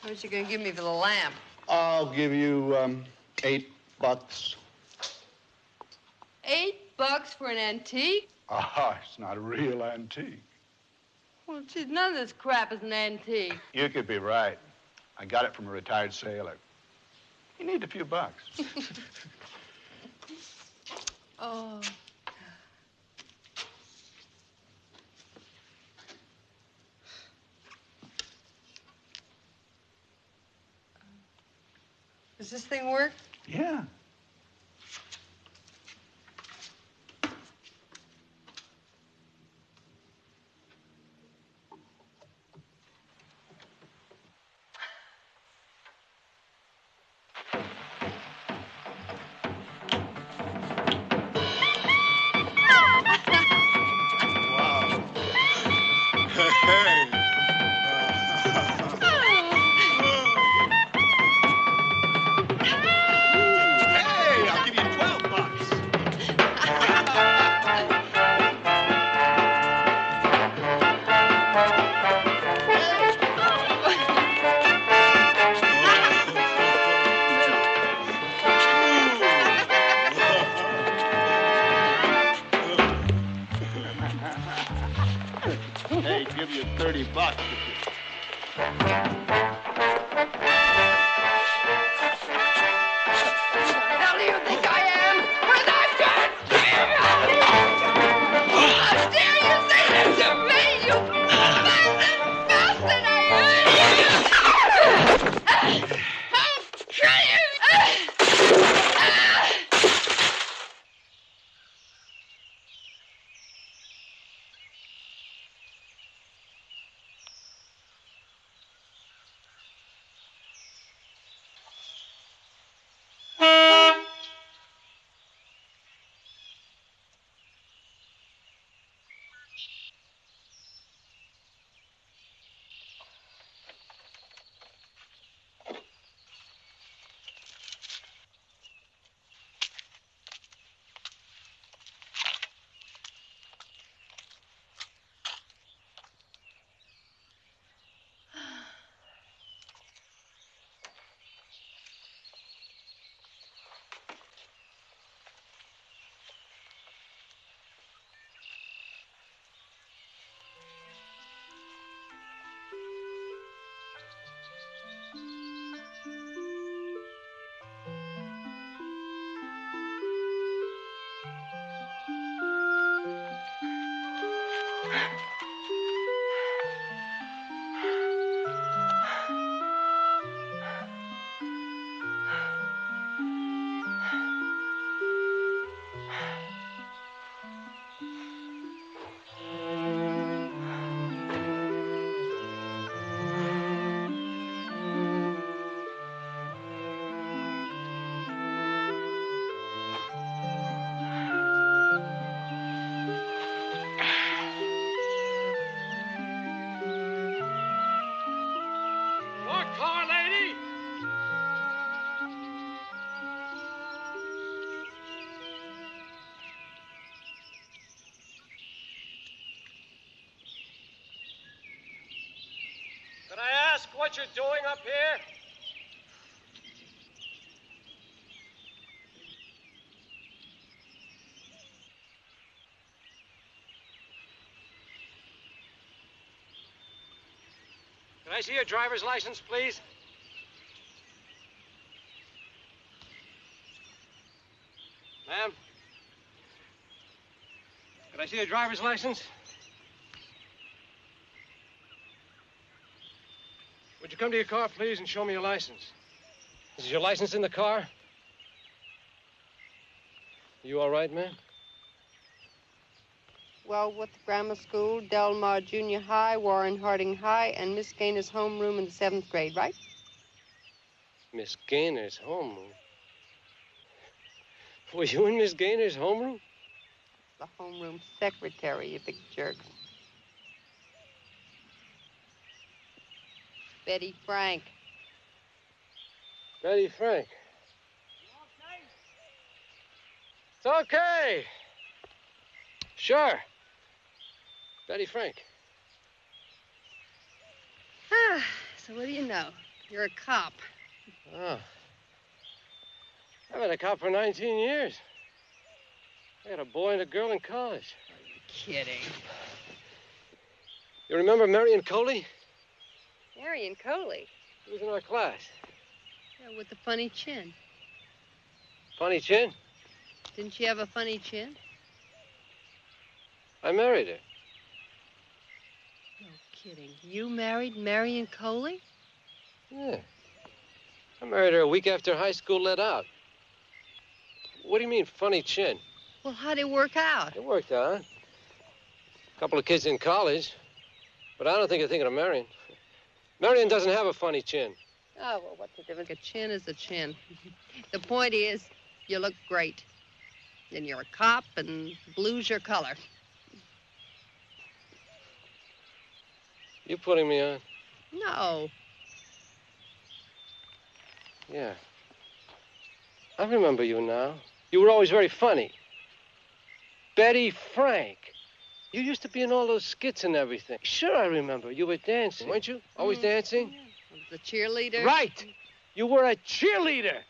How much you gonna give me for the lamp? I'll give you $8. $8 for an antique? Ah, it's not a real antique. Well, geez, none of this crap is an antique. You could be right. I got it from a retired sailor. You need a few bucks. Oh. Does this thing work? Yeah. Hey, give you $30. Hell do you think I am? When I'm done? How dare you say that to me, you massive bastard! I'll kill you! Can I ask what you're doing up here? Can I see your driver's license, please? Ma'am? Can I see your driver's license? Would you come to your car, please, and show me your license? Is your license in the car? You all right, ma'am? Wellwood Grammar School, Del Mar Junior High, Warren Harding High, and Miss Gaynor's homeroom in the 7th grade, right? Miss Gaynor's homeroom? Were you in Miss Gaynor's homeroom? The homeroom secretary, you big jerk. Betty Frank. Betty Frank. It's okay. Sure. Betty Frank. Ah, so what do you know? You're a cop. Oh. I've been a cop for 19 years. I got a boy and a girl in college. Are you kidding? You remember Marion Coley? Marion Coley? She was in our class. Yeah, with the funny chin. Funny chin? Didn't she have a funny chin? I married her. No kidding. You married Marion Coley? Yeah. I married her a week after high school let out. What do you mean, funny chin? Well, how'd it work out? It worked out. A couple of kids in college. But I don't think you're thinking of Marion. Marion doesn't have a funny chin. Oh, well, what's the difference? A chin is a chin. The point is, you look great. And you're a cop, and blue's your color. You putting me on? No. Yeah. I remember you now. You were always very funny. Betty Frank. You used to be in all those skits and everything. Sure, I remember. You were dancing, weren't you? Always dancing? Yeah. I was a cheerleader. Right. You were a cheerleader.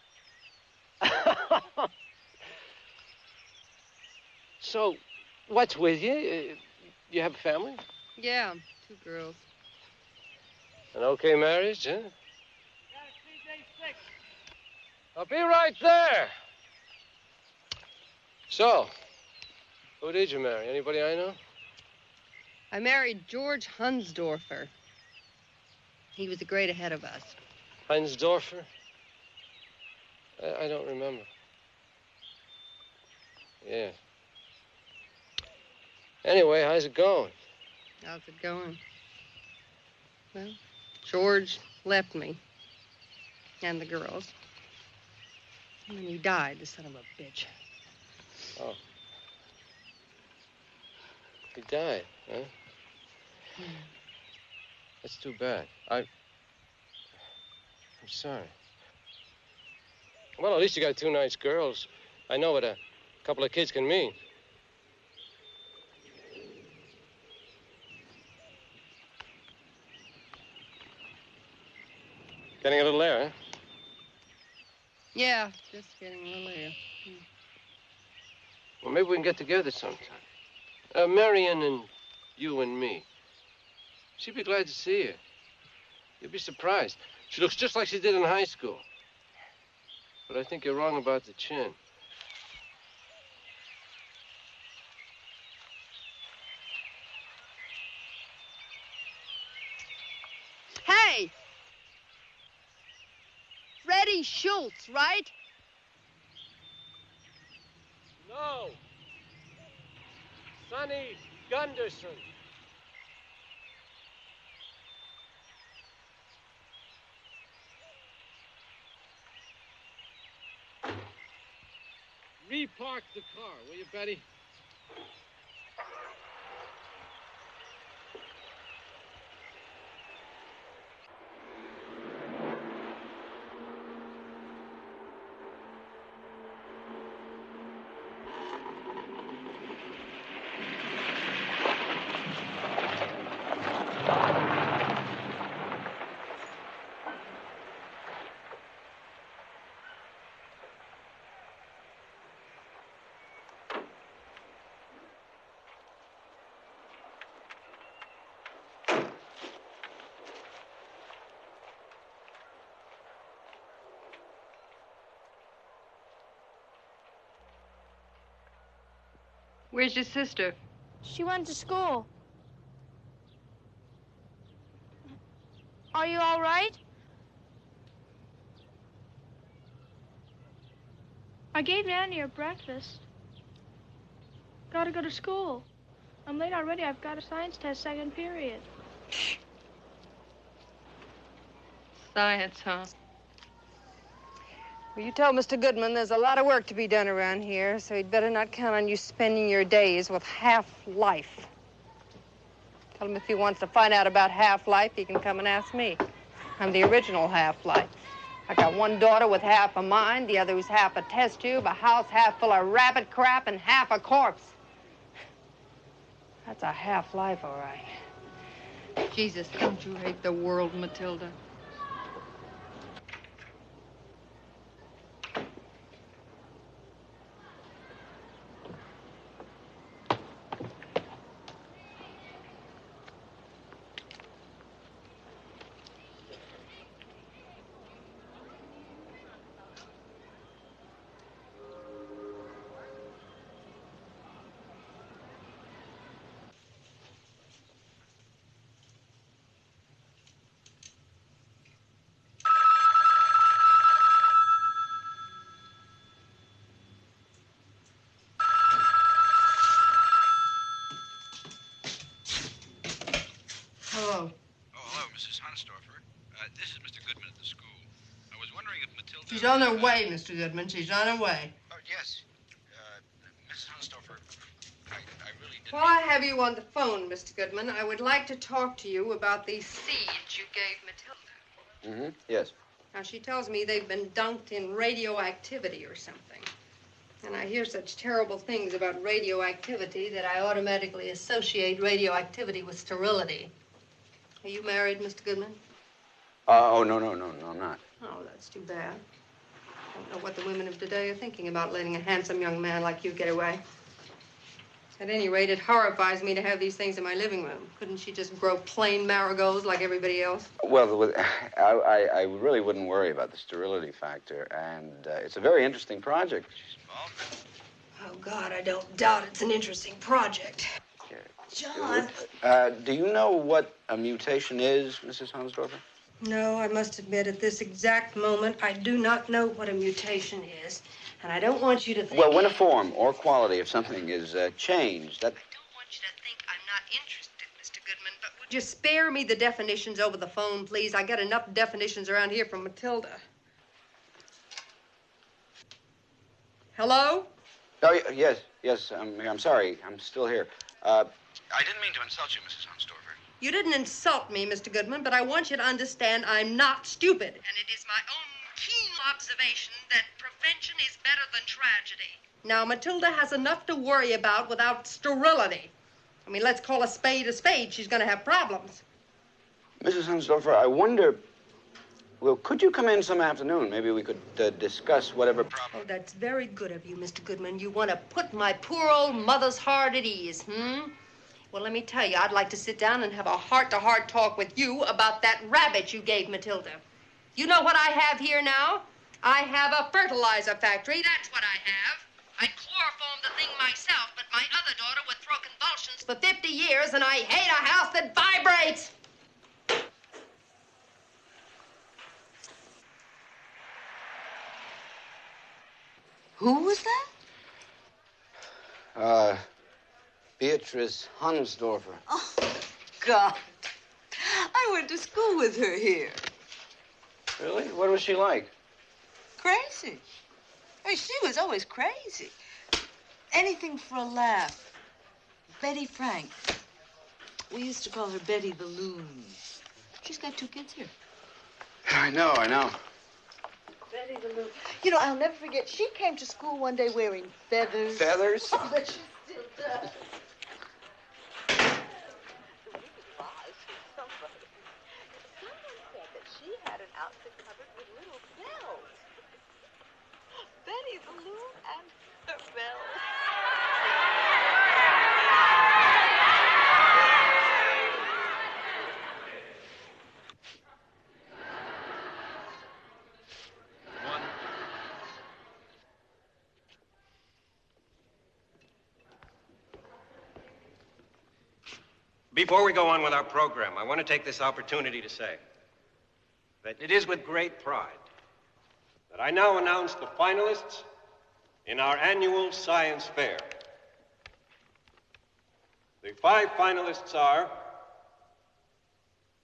So, what's with you? You have a family? Yeah, 2 girls. An okay marriage, huh? I'll be right there. So, who did you marry? Anybody I know? I married George Hunsdorfer. He was a grade ahead of us. Hunsdorfer? I don't remember. Yeah. Anyway, how's it going? How's it going? Well, George left me. And the girls. And then he died, the son of a bitch. Oh. He died, huh? Yeah. That's too bad. I'm sorry. Well, at least you got 2 nice girls. I know what a couple of kids can mean. Getting a little air, huh? Yeah, just getting a little air. Well, maybe we can get together sometime. Marion and you and me. She'd be glad to see you. You'd be surprised. She looks just like she did in high school. But I think you're wrong about the chin. Hey! Freddie Schultz, right? No. Sonny Gunderson. Repark the car, will you, Betty? Where's your sister? She went to school. Are you all right? I gave Nanny her breakfast. Gotta go to school. I'm late already. I've got a science test, second period. Science, huh? Well, you tell Mr. Goodman there's a lot of work to be done around here, so he'd better not count on you spending your days with half-life. Tell him if he wants to find out about half-life, he can come and ask me. I'm the original half-life. I got one daughter with half a mind, the other who's half a test tube, a house half full of rabbit crap, and half a corpse. That's a half-life, all right. Jesus, don't you hate the world, Matilda? Hansdorfer. This is Mr. Goodman at the school. I was wondering if Matilda... She's on her way, Mr. Goodman. She's on her way. Oh, yes. Mrs. Hansdorfer, I really didn't... While I have you on the phone, Mr. Goodman, I would like to talk to you about these seeds you gave Matilda. Mm-hmm. Yes. Now, she tells me they've been dunked in radioactivity or something. And I hear such terrible things about radioactivity that I automatically associate radioactivity with sterility. Are you married, Mr. Goodman? Oh, no, I'm not. Oh, that's too bad. I don't know what the women of today are thinking about letting a handsome young man like you get away. At any rate, it horrifies me to have these things in my living room. Couldn't she just grow plain marigolds like everybody else? Well, I really wouldn't worry about the sterility factor, and it's a very interesting project. Oh, God, I don't doubt it's an interesting project. John. Do you know what a mutation is, Mrs. Hansdorfer? No, I must admit, at this exact moment, I do not know what a mutation is. And I don't want you to think... Well, when a form or quality of something is changed, that... I don't want you to think I'm not interested, Mr. Goodman, but would you spare me the definitions over the phone, please? I got enough definitions around here from Matilda. Hello? Oh, yes, I'm sorry. I'm still here. I didn't mean to insult you, Mrs. Hansdorfer. You didn't insult me, Mr. Goodman, but I want you to understand I'm not stupid. And it is my own keen observation that prevention is better than tragedy. Now, Matilda has enough to worry about without sterility. I mean, let's call a spade a spade. She's going to have problems. Mrs. Hansdorfer, I wonder... Well, could you come in some afternoon? Maybe we could discuss whatever problem... Oh, that's very good of you, Mr. Goodman. You want to put my poor old mother's heart at ease, Well, let me tell you, I'd like to sit down and have a heart-to-heart talk with you about that rabbit you gave Matilda. You know what I have here now? I have a fertilizer factory. That's what I have. I chloroformed the thing myself, but my other daughter would throw convulsions for 50 years, and I hate a house that vibrates. Who was that? Beatrice Hansdorfer. Oh, God. I went to school with her here. Really? What was she like? Crazy. I mean, she was always crazy. Anything for a laugh. Betty Frank. We used to call her Betty the Loon. She's got 2 kids here. I know. Betty the Loon. You know, I'll never forget, she came to school one day wearing feathers. Feathers? Oh, but she still does. She had an outfit covered with little bells. Betty the Loon and her bells. Before we go on with our program, I want to take this opportunity to say that it is with great pride that I now announce the finalists in our annual science fair. The 5 finalists are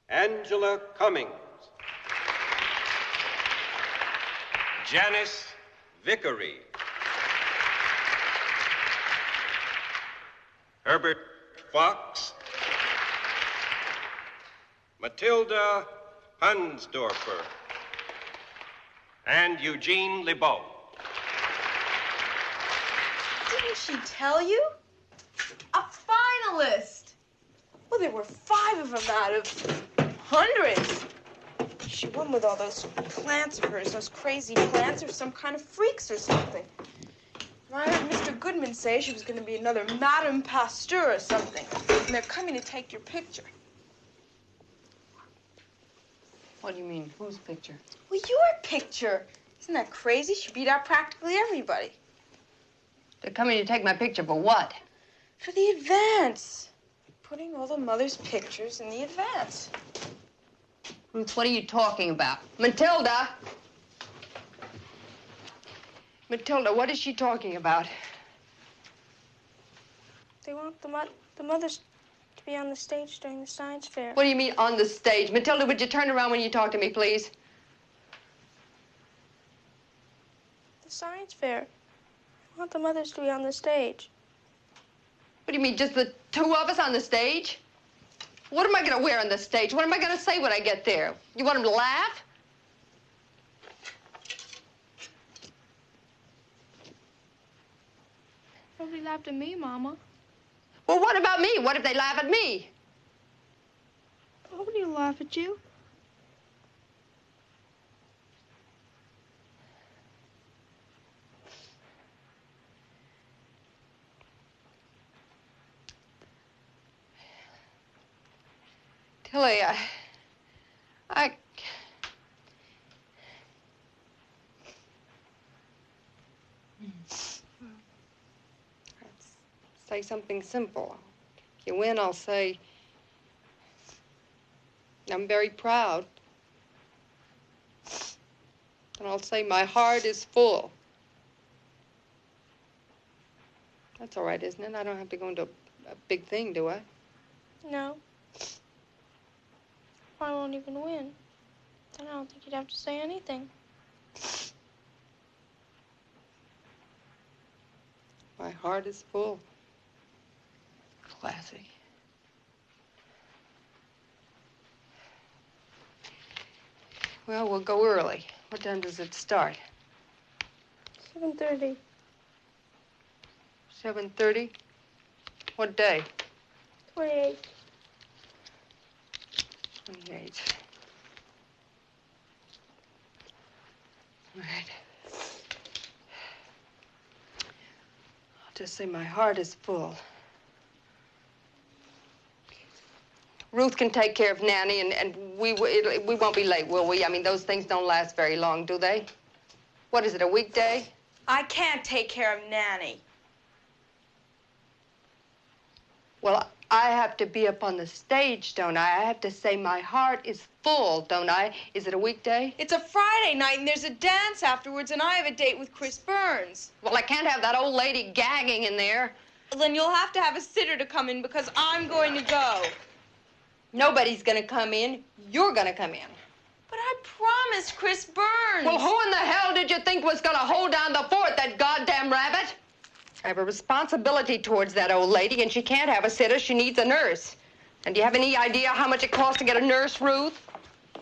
Angela Cummings, Janice Vickery, Herbert Fox, Matilda Hansdorfer, and Eugene LeBeau. Didn't she tell you? A finalist. Well, there were 5 of them out of hundreds. She won with all those plants of hers, those crazy plants, or some kind of freaks or something. And I heard Mr. Goodman say she was going to be another Madame Pasteur or something. And they're coming to take your picture. What do you mean? Whose picture? Well, your picture. Isn't that crazy? She beat out practically everybody. They're coming to take my picture for what? For the advance. Putting all the mothers' pictures in the advance. Ruth, what are you talking about? Matilda! Matilda, what is she talking about? They want the mothers to be on the stage during the science fair. What do you mean, on the stage? Matilda, would you turn around when you talk to me, please? The science fair. I want the mothers to be on the stage. What do you mean, just the two of us on the stage? What am I going to wear on the stage? What am I going to say when I get there? You want them to laugh? Nobody laughed at me, Mama. Well, what about me? What if they laugh at me? Nobody will laugh at you. Tilly, say something simple. If you win, I'll say, I'm very proud. And I'll say, my heart is full. That's all right, isn't it? I don't have to go into a big thing, do I? No. I won't even win. Then I don't think you'd have to say anything. My heart is full. Classic. Well, we'll go early. What time does it start? 7:30. 7:30? What day? 28. 28. All right. I'll just say my heart is full. Ruth can take care of Nanny, and we won't be late, will we? I mean, those things don't last very long, do they? What is it, a weekday? I can't take care of Nanny. Well, I have to be up on the stage, don't I? I have to say my heart is full, don't I? Is it a weekday? It's a Friday night, and there's a dance afterwards, and I have a date with Chris Burns. Well, I can't have that old lady gagging in there. Well, then you'll have to have a sitter to come in because I'm going to go. Nobody's gonna come in. You're gonna come in. But I promised Chris Burns. Well, who in the hell did you think was gonna hold down the fort, that goddamn rabbit? I have a responsibility towards that old lady, and she can't have a sitter. She needs a nurse. And do you have any idea how much it costs to get a nurse, Ruth?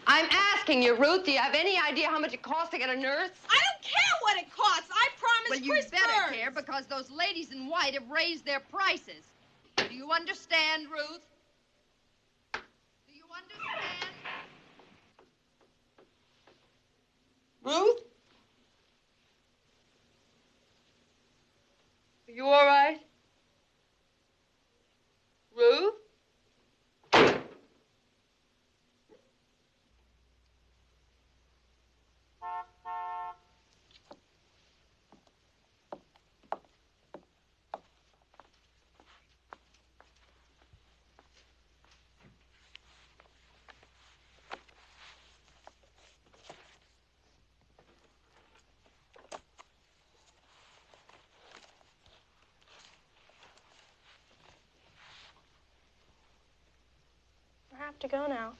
I'm asking you, Ruth, do you have any idea how much it costs to get a nurse? I don't care what it costs. I promised Chris Burns. Well, you better care, because those ladies in white have raised their prices. Do you understand, Ruth? Do you understand? Ruth? Are you all right? Ruth? I have to go now.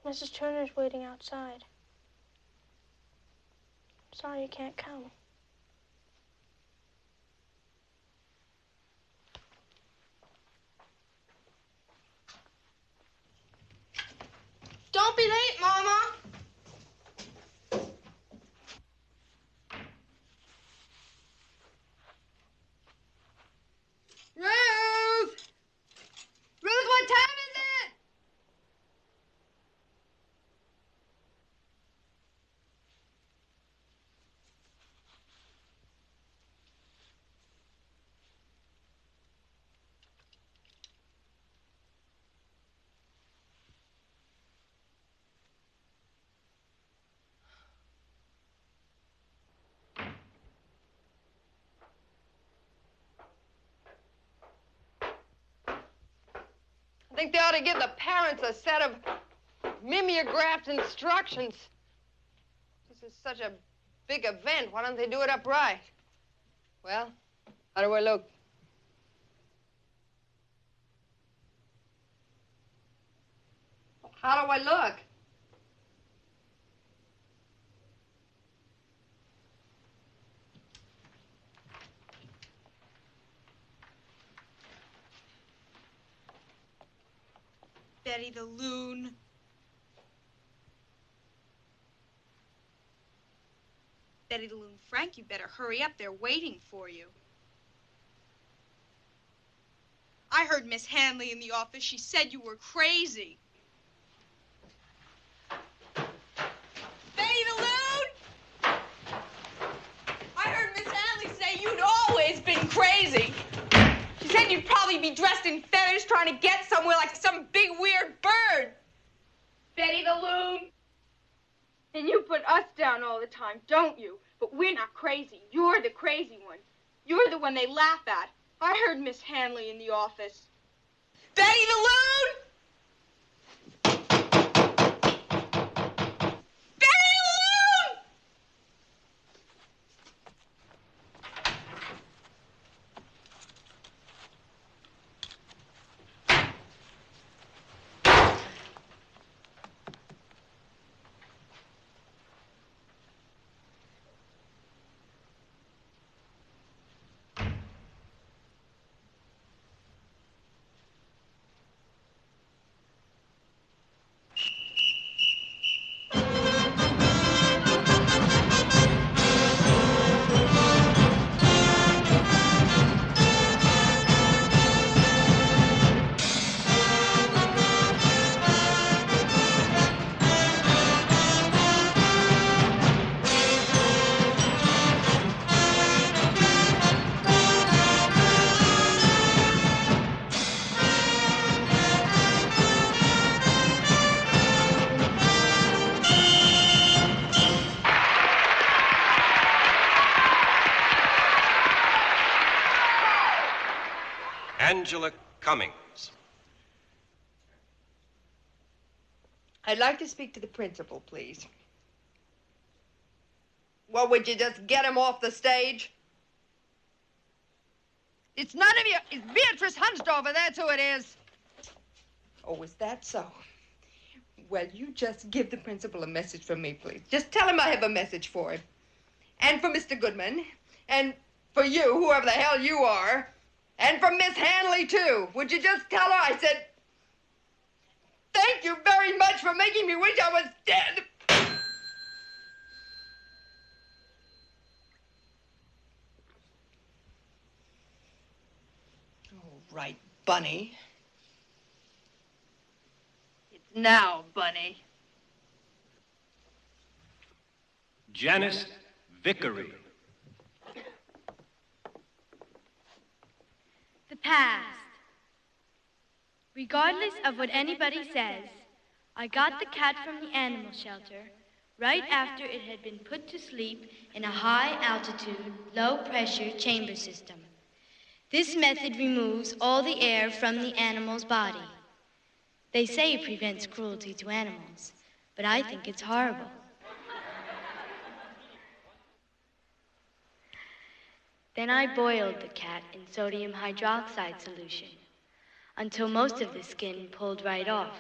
Mrs. Turner's waiting outside. I'm sorry you can't come. Don't be late, Mama. Ruth! Ruth, what time is it? I think they ought to give the parents a set of mimeographed instructions. This is such a big event. Why don't they do it upright? Well, how do I look? How do I look? Betty the Loon. Betty the Loon, Frank, you better hurry up. They're waiting for you. I heard Miss Hanley in the office. She said you were crazy. Betty the Loon! I heard Miss Hanley say you'd always been crazy. She said you'd probably be dressed in feathers trying to get somewhere like some big weird bird. Betty the Loon! And you put us down all the time, don't you? But we're not crazy. You're the crazy one. You're the one they laugh at. I heard Miss Hanley in the office. Betty the Loon! Betty the Loon! Angela Cummings. I'd like to speak to the principal, please. Well, would you just get him off the stage? It's none of you. It's Beatrice Hunsdorfer, that's who it is. Oh, is that so? Well, you just give the principal a message from me, please. Just tell him I have a message for him. And for Mr. Goodman. And for you, whoever the hell you are. And for Miss Hanley, too. Would you just tell her I said, thank you very much for making me wish I was dead. All right, Bunny. It's now, Bunny. Janice Vickery. The past. Regardless of what anybody says, I got the cat from the animal shelter right after it had been put to sleep in a high-altitude, low-pressure chamber system. This method removes all the air from the animal's body. They say it prevents cruelty to animals, but I think it's horrible. Then I boiled the cat in sodium hydroxide solution until most of the skin pulled right off.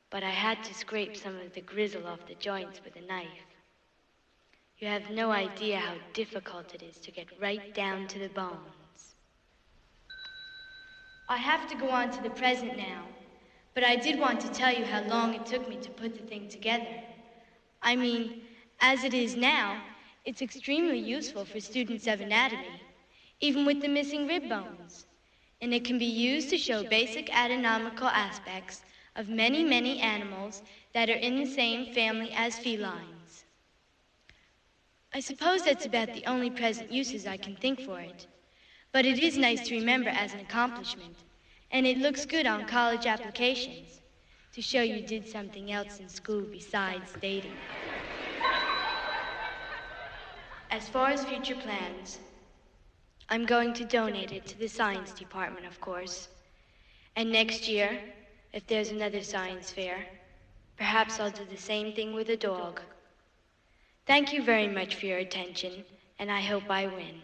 But I had to scrape some of the grizzle off the joints with a knife. You have no idea how difficult it is to get right down to the bones. I have to go on to the present now, but I did want to tell you how long it took me to put the thing together. I mean, as it is now, it's extremely useful for students of anatomy, even with the missing rib bones. And it can be used to show basic anatomical aspects of many, many animals that are in the same family as felines. I suppose that's about the only present uses I can think for it. But it is nice to remember as an accomplishment, and it looks good on college applications to show you did something else in school besides dating. As far as future plans, I'm going to donate it to the science department, of course. And next year, if there's another science fair, perhaps I'll do the same thing with a dog. Thank you very much for your attention, and I hope I win.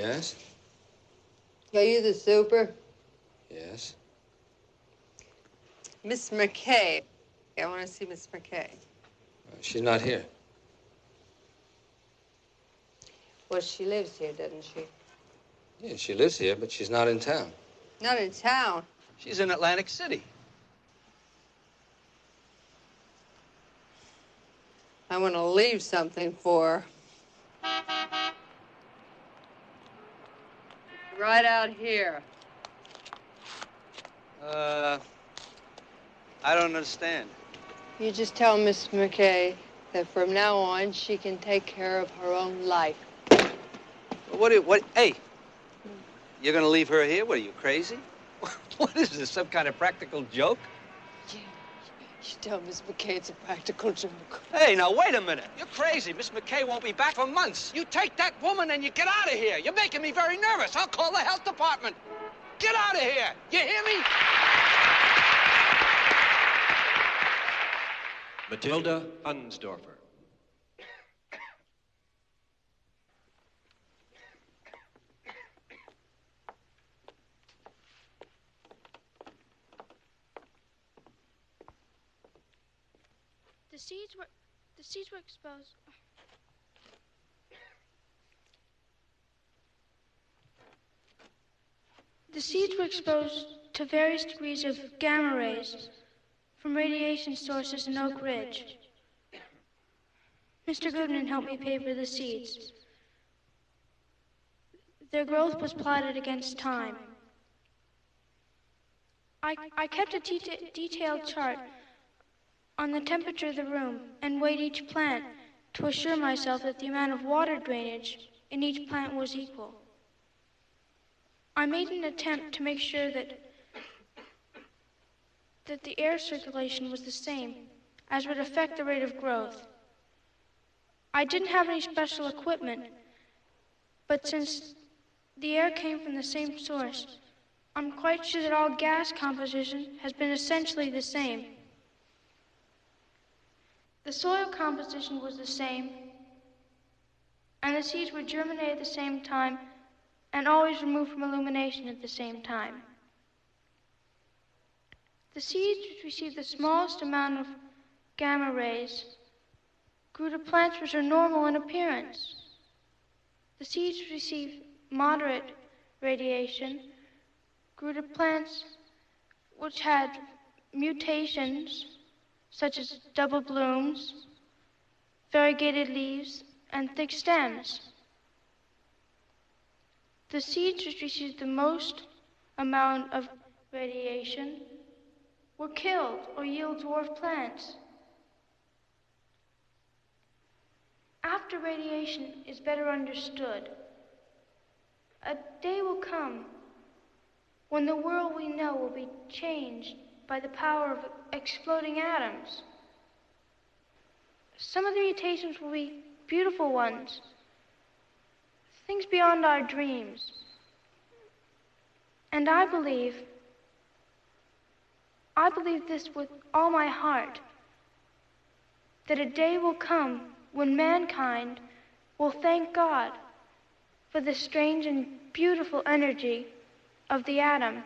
Yes? Are you the super? Yes. Miss McKay. I want to see Miss McKay. She's not here. Well, she lives here, doesn't she? Yeah, she lives here, but she's not in town. Not in town. She's in Atlantic City. I want to leave something for her. Right out here. I don't understand. You just tell Miss McKay that from now on she can take care of her own life. Hey, you're gonna leave her here? What, are you crazy? What is this, some kind of practical joke? You tell Miss McKay it's a practical joke. Hey, now, wait a minute. You're crazy. Miss McKay won't be back for months. You take that woman and you get out of here. You're making me very nervous. I'll call the health department. Get out of here. You hear me? Matilda Hunsdorfer. The seeds were exposed. The seeds were exposed to various degrees of gamma rays from radiation sources in Oak Ridge. Mr. Goodman helped me paper the seeds. Their growth was plotted against time. I kept a detailed chart on the temperature of the room and weighed each plant to assure myself that the amount of water drainage in each plant was equal. I made an attempt to make sure that the air circulation was the same, as would affect the rate of growth. I didn't have any special equipment, but since the air came from the same source, I'm quite sure that all gas composition has been essentially the same. The soil composition was the same, and the seeds were germinated at the same time and always removed from illumination at the same time. The seeds which received the smallest amount of gamma rays grew to plants which are normal in appearance. The seeds which received moderate radiation grew to plants which had mutations such as double blooms, variegated leaves, and thick stems. The seeds which received the most amount of radiation were killed or yield dwarf plants. After radiation is better understood, a day will come when the world we know will be changed by the power of exploding atoms. Some of the mutations will be beautiful ones, things beyond our dreams. And I believe this with all my heart, that a day will come when mankind will thank God for the strange and beautiful energy of the atom.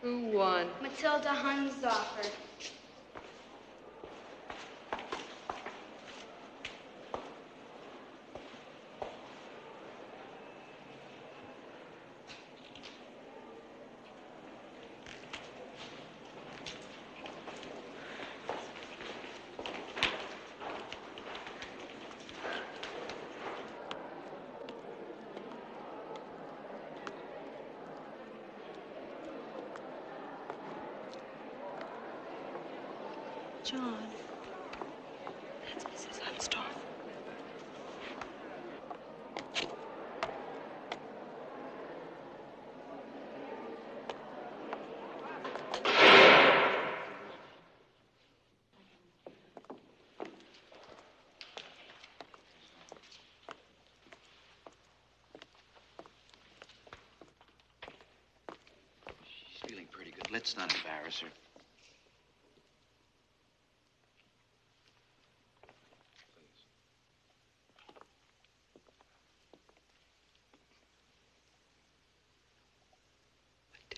Who won? Matilda Hunsdorfer. John. That's Mrs. Hunsdorf. She's feeling pretty good. Let's not embarrass her.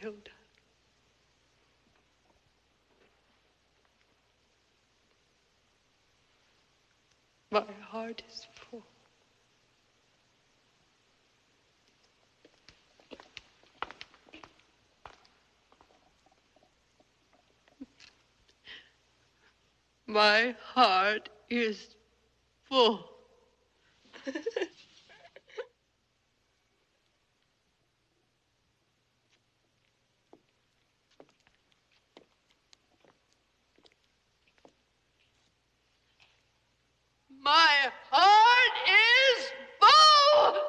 Matilda. My heart is full. My heart is full. My heart is full!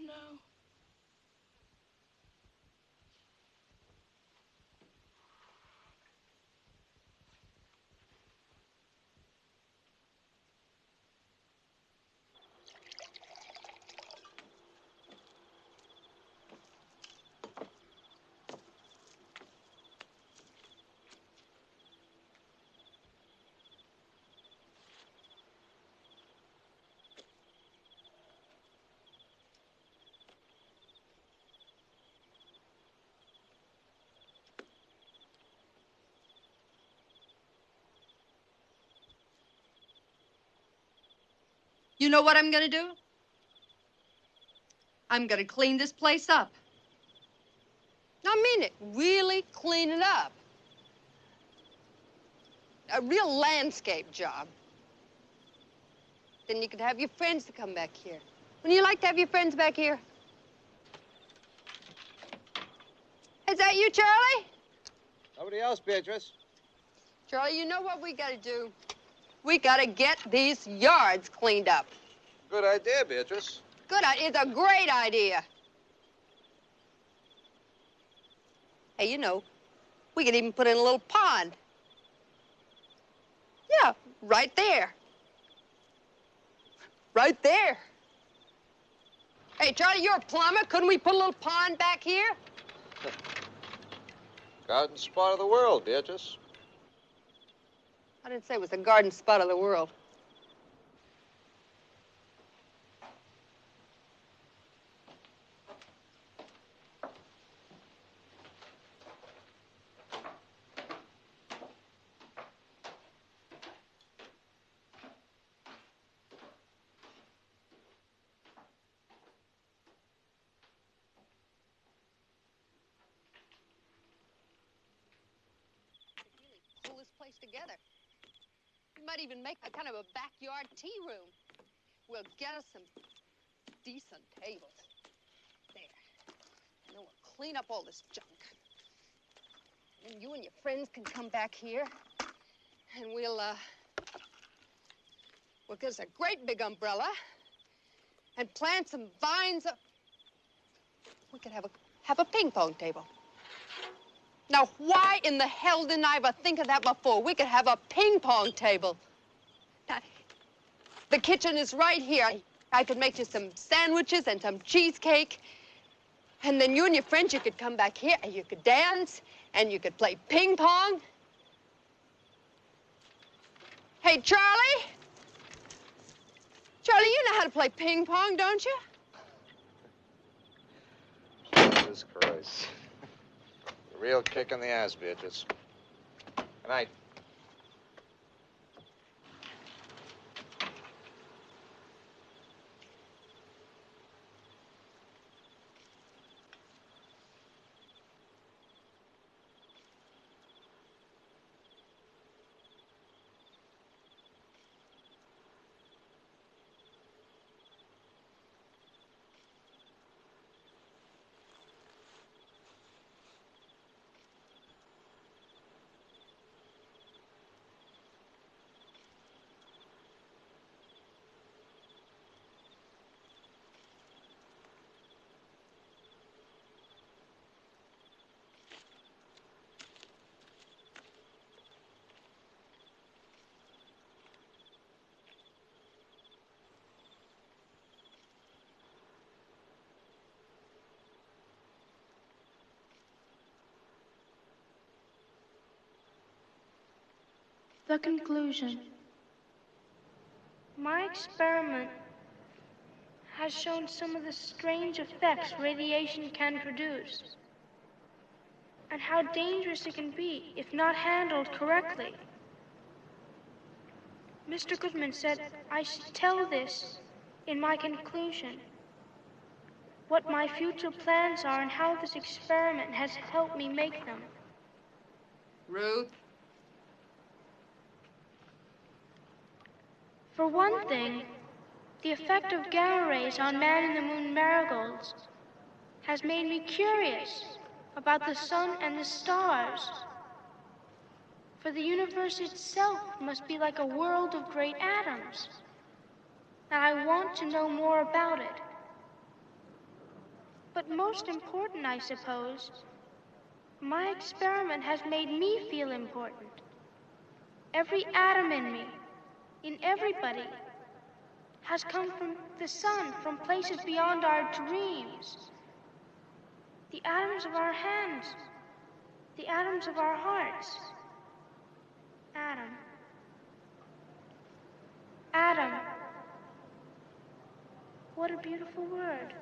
No. You know what I'm gonna do? I'm gonna clean this place up. I mean it. Really clean it up. A real landscape job. Then you could have your friends to come back here. Wouldn't you like to have your friends back here? Is that you, Charlie? Nobody else, Beatrice. Charlie, you know what we gotta do? We gotta get these yards cleaned up. Good idea, Beatrice. Good idea. It's a great idea. Hey, you know, we could even put in a little pond. Yeah, right there. Right there. Hey, Charlie, you're a plumber. Couldn't we put a little pond back here? Garden spot of the world, Beatrice. I didn't say it was the garden spot of the world. Pull this place together. We might even make a kind of a backyard tea room. We'll get us some decent tables. There. And then we'll clean up all this junk. And you and your friends can come back here. And we'll get us a great big umbrella and plant some vines up. We could have a ping pong table. Now, why in the hell didn't I ever think of that before? We could have a ping pong table. Now, the kitchen is right here. I could make you some sandwiches and some cheesecake. And then you and your friends, you could come back here and you could dance and you could play ping pong. Hey, Charlie? Charlie, you know how to play ping pong, don't you? Jesus Christ. A real kick in the ass, Beatrice. Good night. The conclusion. My experiment has shown some of the strange effects radiation can produce, and how dangerous it can be if not handled correctly. Mr. Goodman said I should tell this in my conclusion, what my future plans are and how this experiment has helped me make them. Ruth? For one thing, the effect of gamma rays on man-in-the-moon marigolds has made me curious about the sun and the stars. For the universe itself must be like a world of great atoms, and I want to know more about it. But most important, I suppose, my experiment has made me feel important. Every atom in me, in everybody, has come from the sun, from places beyond our dreams. The atoms of our hands, the atoms of our hearts. Atom. Atom. What a beautiful word.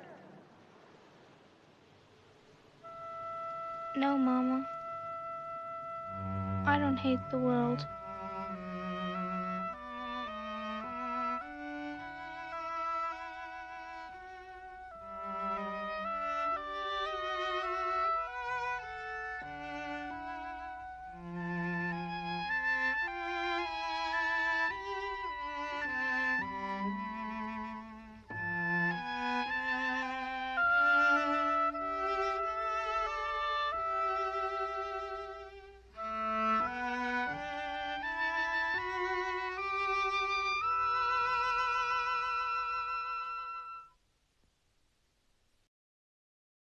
No, Mama. I don't hate the world.